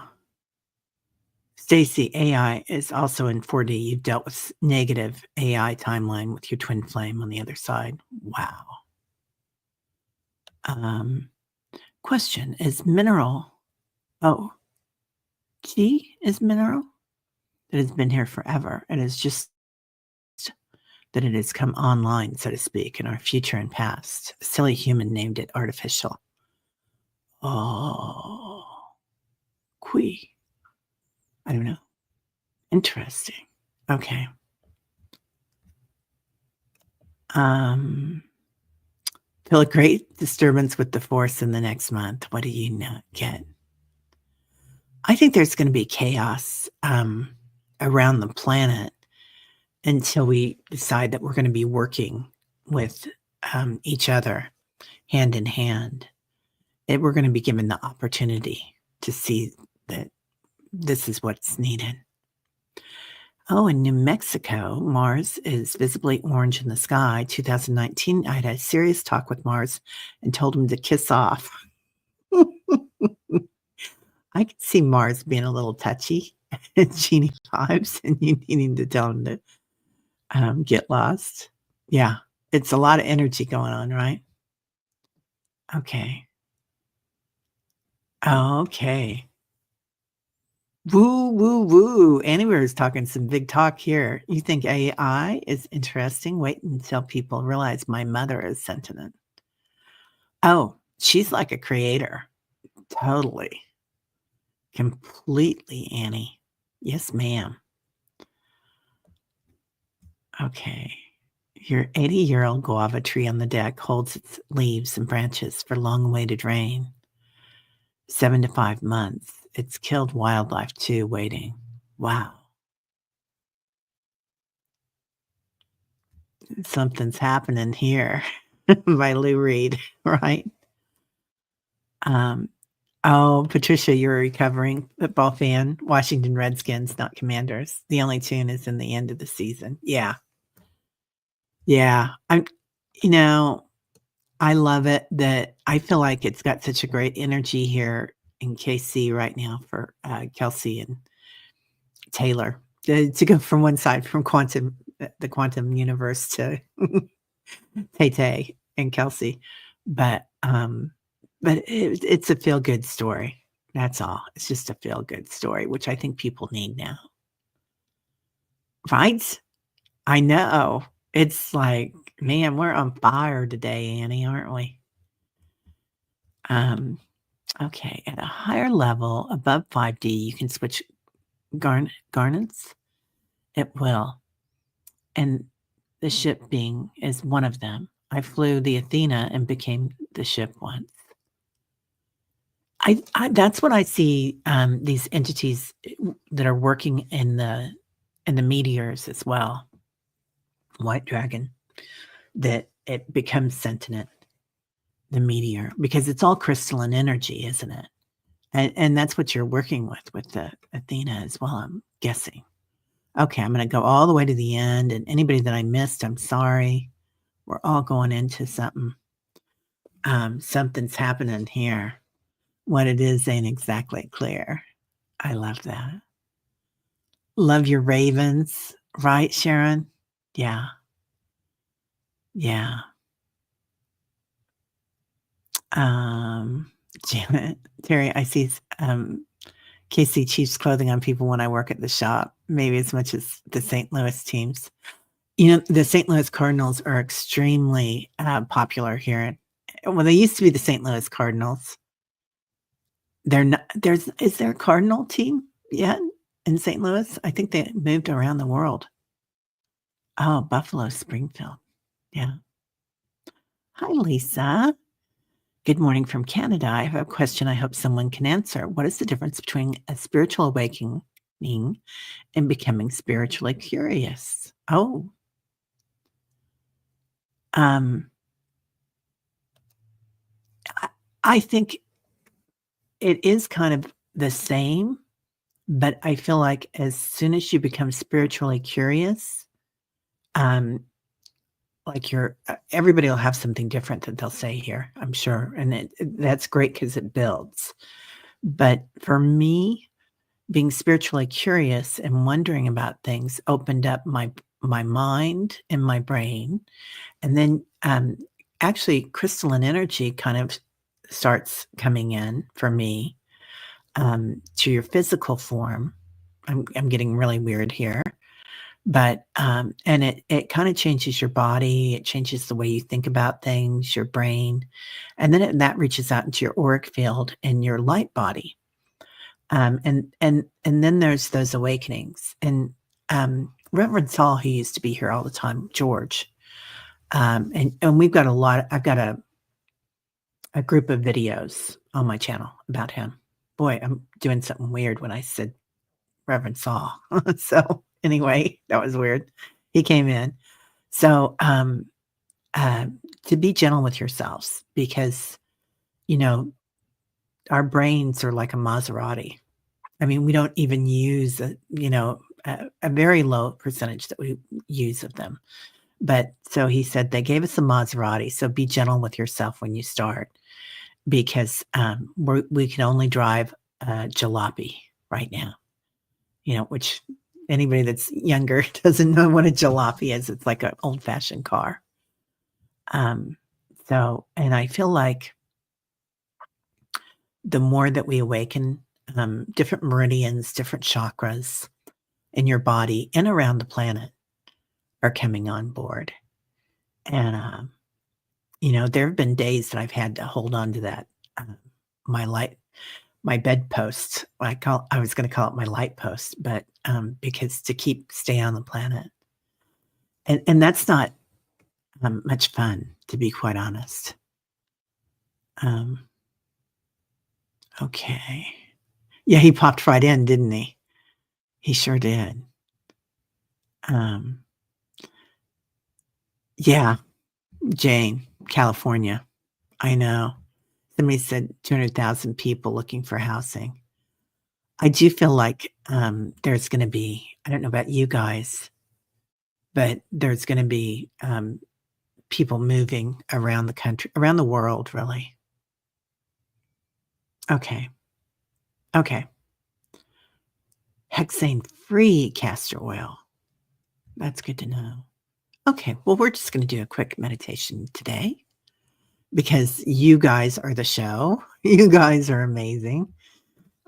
Stacy, AI is also in 4D. You've dealt with negative AI timeline with your twin flame on the other side. Wow. Question, is mineral G is mineral? It has been here forever. It is just that it has come online, so to speak, in our future and past. A silly human named it artificial. Oh, Qui. I don't know. Interesting. Okay. Feel a great disturbance with the force in the next month. What do you not get? I think there's going to be chaos around the planet until we decide that we're going to be working with each other hand in hand. We're going to be given the opportunity to see that this is what's needed. Oh, in New Mexico, Mars is visibly orange in the sky. 2019, I had a serious talk with Mars and told him to kiss off. I could see Mars being a little touchy and Genie vibes and you needing to tell him to get lost. Yeah, it's a lot of energy going on, right? Okay. Okay. Woo, woo, woo. Anywhere is talking some big talk here. You think AI is interesting? Wait until people realize my mother is sentient. Oh, she's like a creator. Totally. Completely, Annie. Yes, ma'am. Okay. Your 80-year-old guava tree on the deck holds its leaves and branches for long-awaited rain. 7 to 5 months. It's killed wildlife too, waiting. Wow. Something's happening here by Lou Reed, right? Oh, Patricia, you're a recovering football fan. Washington Redskins, not Commanders. The only tune is in the end of the season. Yeah. Yeah. You know, I love it that I feel like it's got such a great energy here in KC right now for Kelsey and Taylor to go from one side from quantum the quantum universe to Tay and Kelsey, but, it's a feel-good story. That's all. It's just a feel-good story, which I think people need now. Right? I know. It's like, man, we're on fire today, Annie, aren't we? Um, okay, at a higher level, above 5D, you can switch garnets. It will, and the ship being is one of them. I flew the Athena and became the ship once. I that's what I see, these entities that are working in the meteors as well, White Dragon, that it becomes sentient, the meteor, because it's all crystalline energy, isn't it? And that's what you're working with the Athena as well, I'm guessing. Okay, I'm gonna go all the way to the end, and anybody that I missed, I'm sorry. We're all going into something. Something's happening here. What it is ain't exactly clear. I love that. Love your ravens, right, Sharon? Yeah. Yeah. Um, Janet, Teri, I see, Casey Chiefs clothing on people when I work at the shop, maybe as much as the St. Louis teams. You know, the St. Louis Cardinals are extremely, popular here. Well, they used to be the St. Louis Cardinals. They're not is there a Cardinal team yet in St. Louis? I think they moved around the world. Oh, Buffalo, Springfield. Yeah. Hi, Lisa. Good morning from Canada. I have a question I hope someone can answer. What is the difference between a spiritual awakening and becoming spiritually curious? Oh, um, I, I think it is kind of the same, but I feel like as soon as you become spiritually curious, um, like everybody will have something different that they'll say here, I'm sure, and that's great because it builds. But for me, being spiritually curious and wondering about things opened up my mind and my brain, and then, actually, crystalline energy kind of starts coming in for me, to your physical form. I'm getting really weird here, but, and it kinda changes your body, it changes the way you think about things, your brain, and then that reaches out into your auric field and your light body. And then there's those awakenings, and, Reverend Saul, who used to be here all the time, George, and I've got a group of videos on my channel about him. Boy, I'm doing something weird when I said Reverend Saul. So, anyway, that was weird. He came in. So, uh, to be gentle with yourselves because, you know, our brains are like a Maserati. I mean, we don't even use a very low percentage that we use of them. But so he said they gave us a Maserati, so be gentle with yourself when you start because, we can only drive a jalopy right now, which anybody that's younger doesn't know what a jalopy is. It's like an old-fashioned car. Um, and I feel like the more that we awaken, different meridians, different chakras in your body and around the planet are coming on board. And, there have been days that I've had to hold on to that, my light my bedpost. I was gonna call it my light post, but, because to stay on the planet. And that's not, much fun, to be quite honest. Um, okay. Yeah, he popped right in, didn't he? He sure did. Um, yeah, Jane, California. I know. Somebody said 200,000 people looking for housing. I do feel like, there's gonna be I don't know about you guys, but there's gonna be, people moving around the country around the world, really. Okay. Okay. Hexane-free castor oil. That's good to know. Okay, well, we're just going to do a quick meditation today because you guys are the show. You guys are amazing.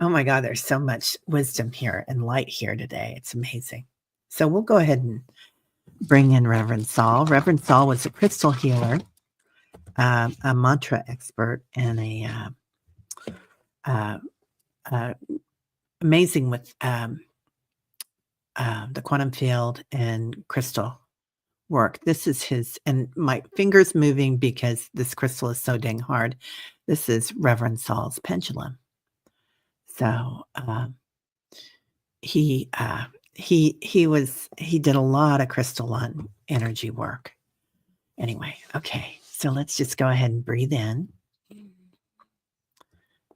Oh my God, there's so much wisdom here and light here today. It's amazing. So we'll go ahead and bring in Reverend Saul. Reverend Saul was a crystal healer, a mantra expert, and uh, uh, amazing with the quantum field and crystal work. This is his, and my fingers moving because this crystal is so dang hard. This is Reverend Saul's pendulum. So he did a lot of crystalline energy work. Anyway, okay, so let's just go ahead and breathe in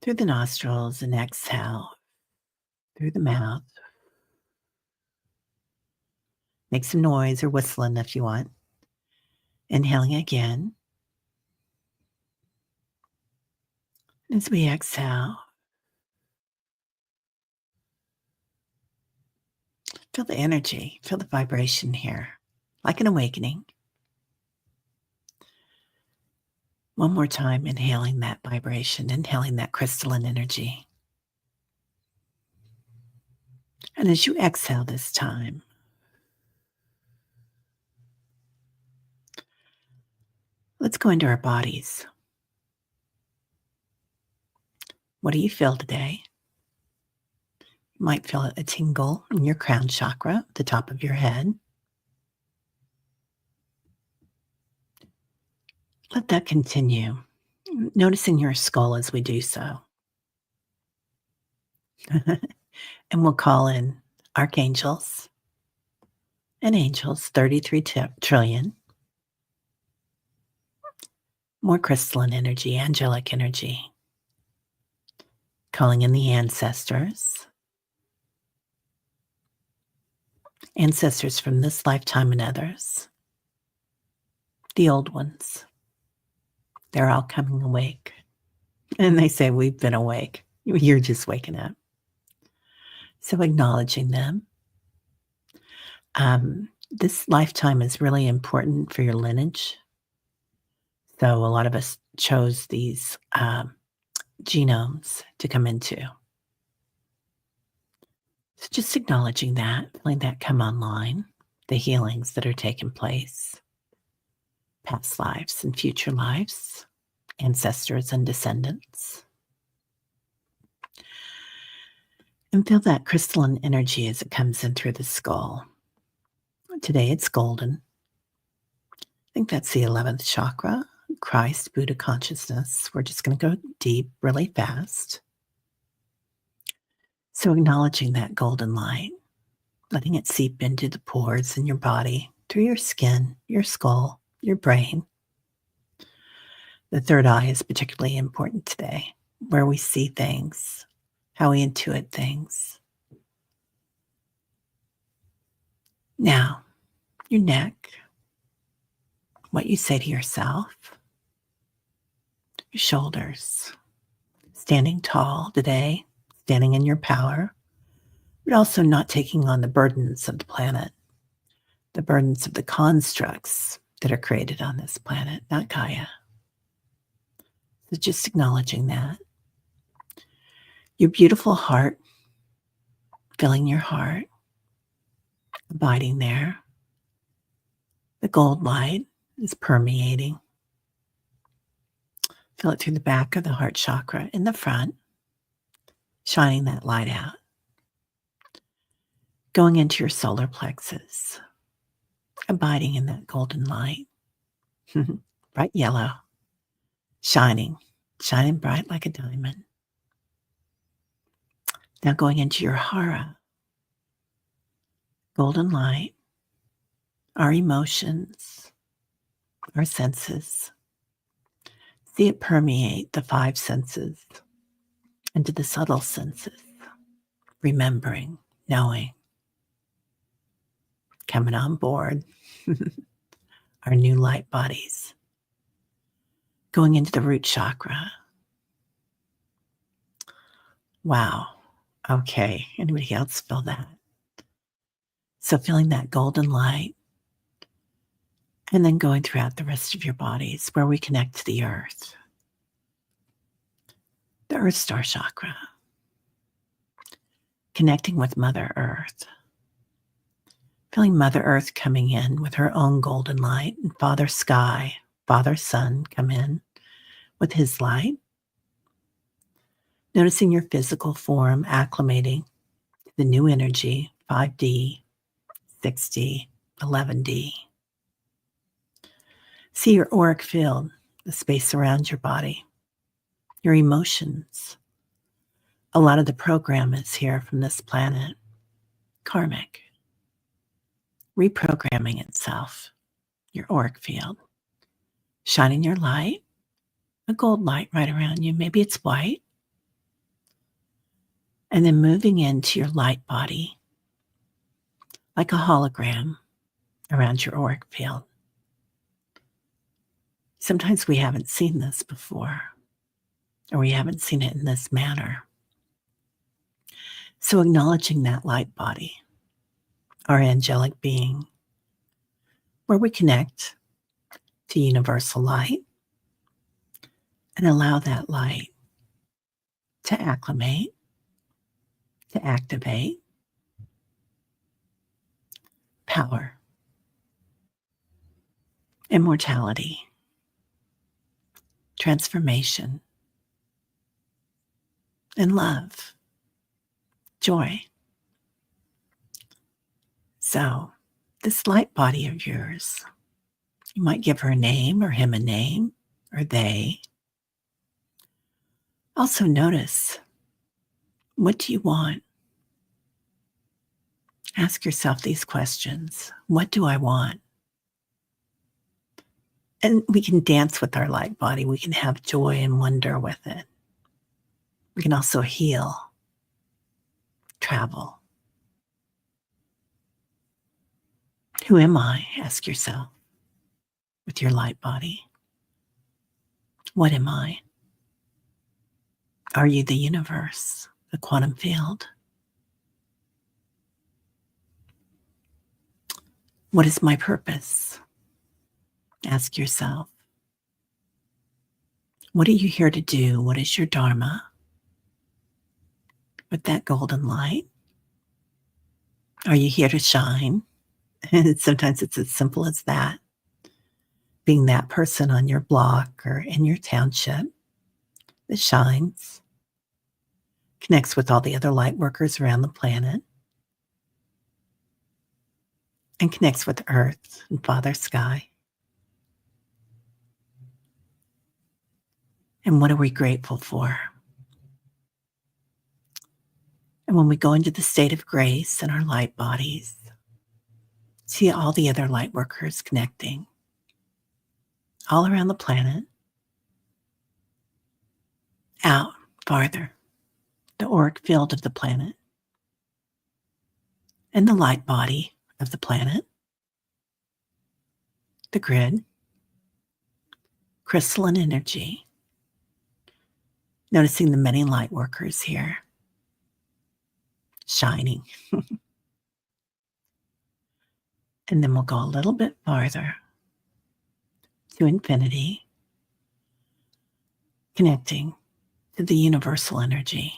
through the nostrils and exhale through the mouth. Make some noise or whistling if you want. Inhaling again. As we exhale, feel the energy, feel the vibration here, like an awakening. One more time, inhaling that vibration, inhaling that crystalline energy. And as you exhale this time, let's go into our bodies. What do you feel today? You might feel a tingle in your crown chakra, the top of your head. Let that continue, noticing your skull as we do so. And we'll call in archangels and angels, 33 trillion. More crystalline energy, angelic energy. Calling in the ancestors. Ancestors from this lifetime and others. The old ones. They're all coming awake. And they say, we've been awake. You're just waking up. So acknowledging them. This lifetime is really important for your lineage. So a lot of us chose these genomes to come into. So just acknowledging that, letting that come online, the healings that are taking place, past lives and future lives, ancestors and descendants. And feel that crystalline energy as it comes in through the skull. Today it's golden. I think that's the 11th chakra, Christ, Buddha consciousness. We're just going to go deep really fast. So acknowledging that golden light, letting it seep into the pores in your body, through your skin, your skull, your brain. The third eye is particularly important today, where we see things, how we intuit things. Now, your neck, what you say to yourself, your shoulders, standing tall today, standing in your power, but also not taking on the burdens of the planet, the burdens of the constructs that are created on this planet, not Gaia. So just acknowledging that. Your beautiful heart, filling your heart, abiding there. The gold light is permeating. Feel it through the back of the heart chakra in the front, shining that light out. Going into your solar plexus, abiding in that golden light. Bright yellow, shining bright like a diamond. Now going into your hara, golden light, our emotions, our senses. See it permeate the 5 senses into the subtle senses, remembering, knowing, coming on board, our new light bodies. Going into the root chakra. Wow. Okay. Anybody else feel that? So feeling that golden light and then going throughout the rest of your bodies where we connect to the earth. The Earth Star Chakra, connecting with Mother Earth. Feeling Mother Earth coming in with her own golden light, and Father Sky, Father Sun come in with his light. Noticing your physical form acclimating to the new energy, 5D, 6D, 11D. See your auric field, the space around your body, your emotions. A lot of the program is here from this planet, karmic, reprogramming itself, your auric field, shining your light, a gold light right around you. Maybe it's white. And then moving into your light body, like a hologram around your auric field. Sometimes we haven't seen this before, or we haven't seen it in this manner. So acknowledging that light body, our angelic being, where we connect to universal light and allow that light to acclimate, to activate power, immortality, transformation, and love, joy. So this light body of yours, you might give her a name or him a name or they. Also notice, what do you want? Ask yourself these questions. What do I want? And we can dance with our light body. We can have joy and wonder with it. We can also heal, travel. Who am I? Ask yourself with your light body. What am I? Are you the universe, the quantum field? What is my purpose? Ask yourself. What are you here to do? What is your dharma? With that golden light, are you here to shine? And sometimes it's as simple as that. Being that person on your block or in your township that shines, connects with all the other light workers around the planet, and connects with Earth and Father Sky. And what are we grateful for? And when we go into the state of grace in our light bodies, see all the other light workers connecting all around the planet, out farther, the auric field of the planet, and the light body of the planet, the grid, crystalline energy. Noticing the many light workers here, shining. And then we'll go a little bit farther to infinity, connecting to the universal energy.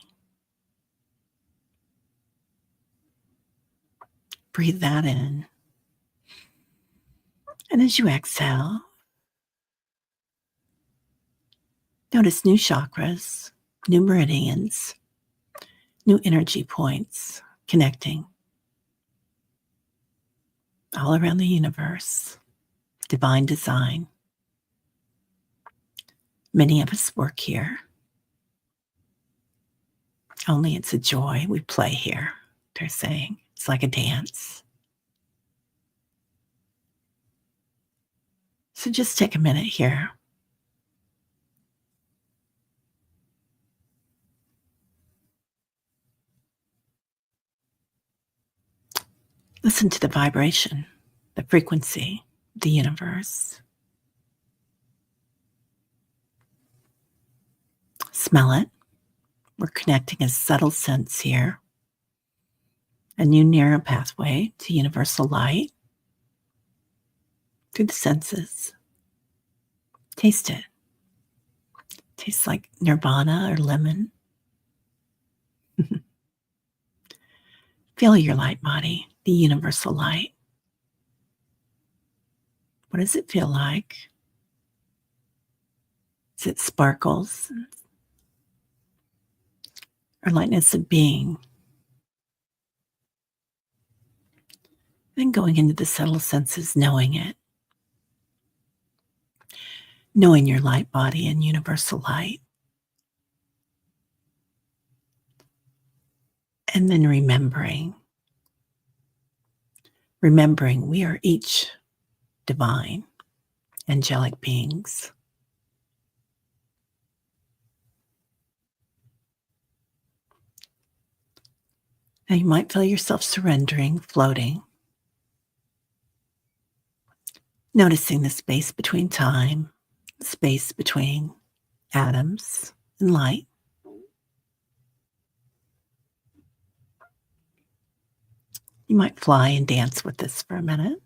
Breathe that in. And as you exhale, notice new chakras, new meridians, new energy points connecting all around the universe. Divine design. Many of us work here. Only it's a joy. We play here, they're saying. It's like a dance. So just take a minute here. Listen to the vibration, the frequency, the universe. Smell it. We're connecting a subtle sense here. a new narrow pathway to universal light through the senses. Taste it. Tastes like nirvana or lemon. Feel your light body, the universal light. What does it feel like? Is it sparkles or lightness of being? Then going into the subtle senses, knowing it. Knowing your light body and universal light. And then remembering we are each divine, angelic beings. Now you might feel yourself surrendering, floating, noticing the space between time, the space between atoms and light. You might fly and dance with this for a minute,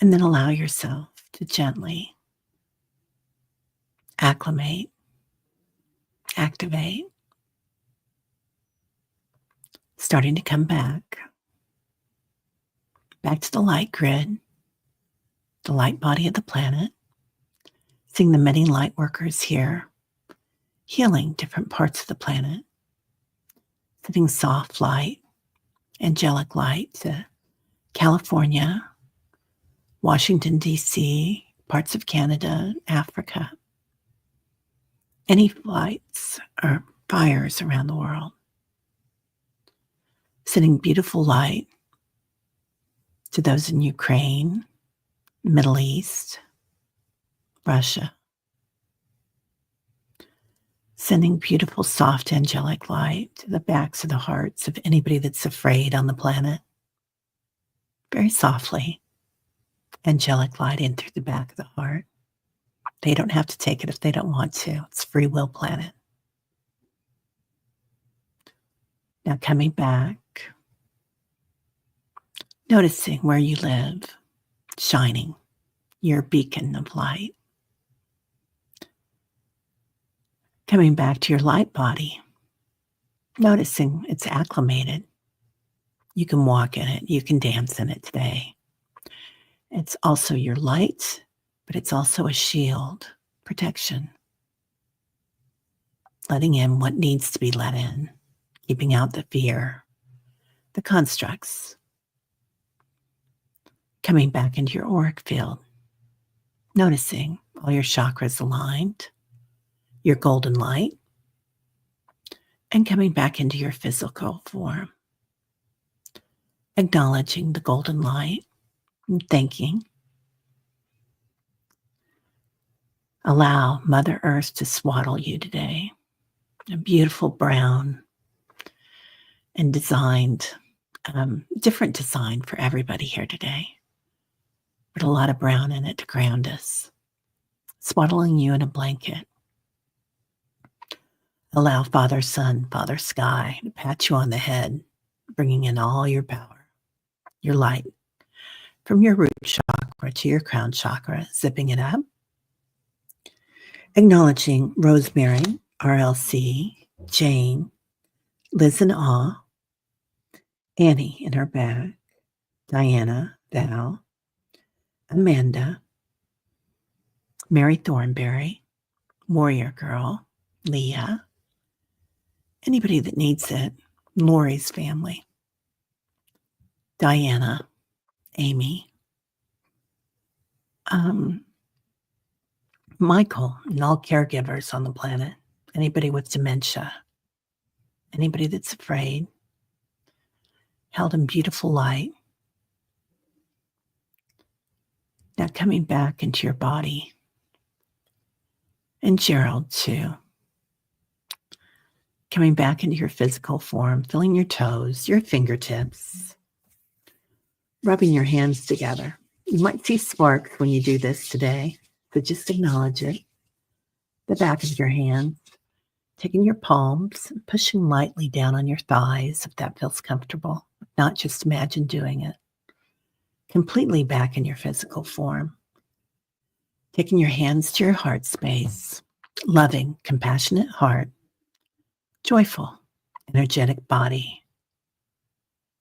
and then allow yourself to gently acclimate, activate, starting to come back to the light grid, the light body of the planet, seeing the many light workers here, healing different parts of the planet, sending soft light, angelic light to California, Washington, D.C., parts of Canada, Africa, any flights or fires around the world. Sending beautiful light to those in Ukraine, Middle East, Russia. Sending beautiful, soft, angelic light to the backs of the hearts of anybody that's afraid on the planet. Very softly, angelic light in through the back of the heart. They don't have to take it if they don't want to. It's free will planet. Now coming back, noticing where you live, shining your beacon of light. Coming back to your light body, noticing it's acclimated. You can walk in it. You can dance in it today. It's also your light, but it's also a shield, protection. Letting in what needs to be let in, keeping out the fear, the constructs. Coming back into your auric field, noticing all your chakras aligned, your golden light, and coming back into your physical form. Acknowledging the golden light and thanking. Allow Mother Earth to swaddle you today. A beautiful brown and designed, different design for everybody here today. But a lot of brown in it to ground us. Swaddling you in a blanket. Allow Father Sun, Father Sky to pat you on the head, bringing in all your power, your light, from your root chakra to your crown chakra, zipping it up. Acknowledging Rosemary, RLC, Jane, Liz in awe, Annie in her back, Diana, Val, Amanda, Mary Thornberry, Warrior Girl, Leah, anybody that needs it, Lori's family, Diana, Amy, Michael, and all caregivers on the planet, anybody with dementia, anybody that's afraid, held in beautiful light. Now coming back into your body. And Gerald too. Coming back into your physical form, feeling your toes, your fingertips, rubbing your hands together. You might see sparks when you do this today, so just acknowledge it. The back of your hands, Taking your palms and pushing lightly down on your thighs if that feels comfortable. Not just imagine doing it. Completely back in your physical form. Taking your hands to your heart space. Loving, compassionate heart. Joyful, energetic body.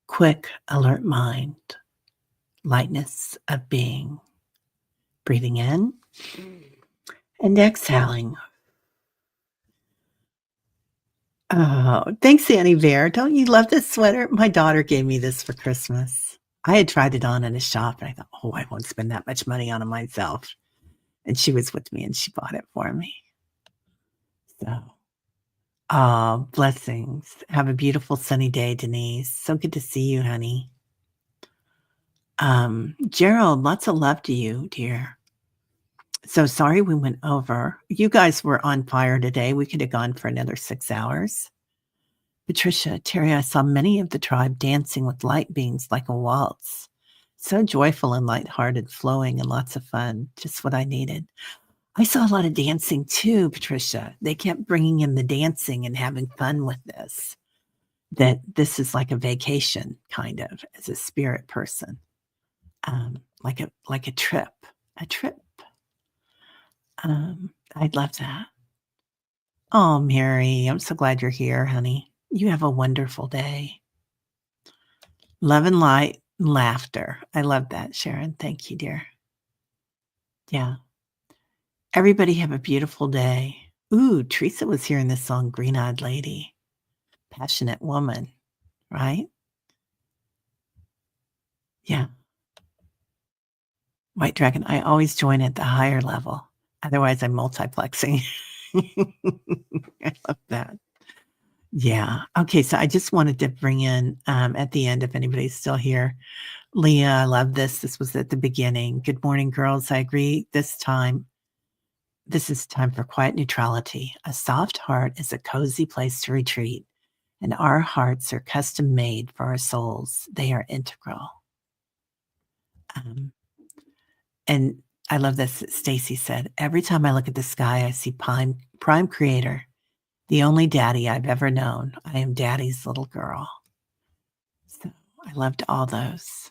Quick, alert mind. Lightness of being. Breathing in and exhaling. Oh, thanks, Annie Bear. Don't you love this sweater? My daughter gave me this for Christmas. I had tried it on in a shop and I thought, oh, I won't spend that much money on it myself. And she was with me and she bought it for me. So, oh, blessings. Have a beautiful sunny day, Denise. So good to see you, honey. Gerald, lots of love to you, dear. So sorry we went over. You guys were on fire today. We could have gone for another 6 hours. Patricia, Teri, I saw many of the tribe dancing with light beings like a waltz. So joyful and lighthearted, flowing, and lots of fun. Just what I needed. I saw a lot of dancing too, Patricia. They kept bringing in the dancing and having fun with this. That this is like a vacation, kind of, as a spirit person. Like a trip. A trip. I'd love that. Oh, Mary, I'm so glad you're here, honey. You have a wonderful day. Love and light and laughter. I love that, Sharon. Thank you, dear. Yeah. Everybody have a beautiful day. Ooh, Teresa was hearing this song, Green Eyed Lady. Passionate woman, right? Yeah. White Dragon, I always join at the higher level. Otherwise, I'm multiplexing. I love that. Yeah. Okay, so I just wanted to bring in, at the end, if anybody's still here, Leah, I love this. This was at the beginning. Good morning, girls. I agree. This is time for quiet neutrality. A soft heart is a cozy place to retreat, and our hearts are custom made for our souls. They are integral. And I love this. Stacy said, every time I look at the sky, I see prime creator, the only daddy I've ever known. I am daddy's little girl. So I loved all those.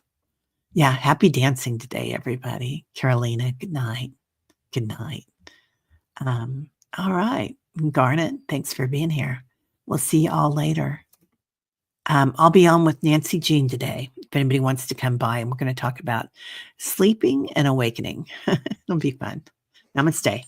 Yeah, happy dancing today, everybody. Carolina, good night. Good night. All right. Garnet, thanks for being here. We'll see you all later. I'll be on with Nancy Jean today, if anybody wants to come by, and we're going to talk about sleeping and awakening. It'll be fun. Namaste.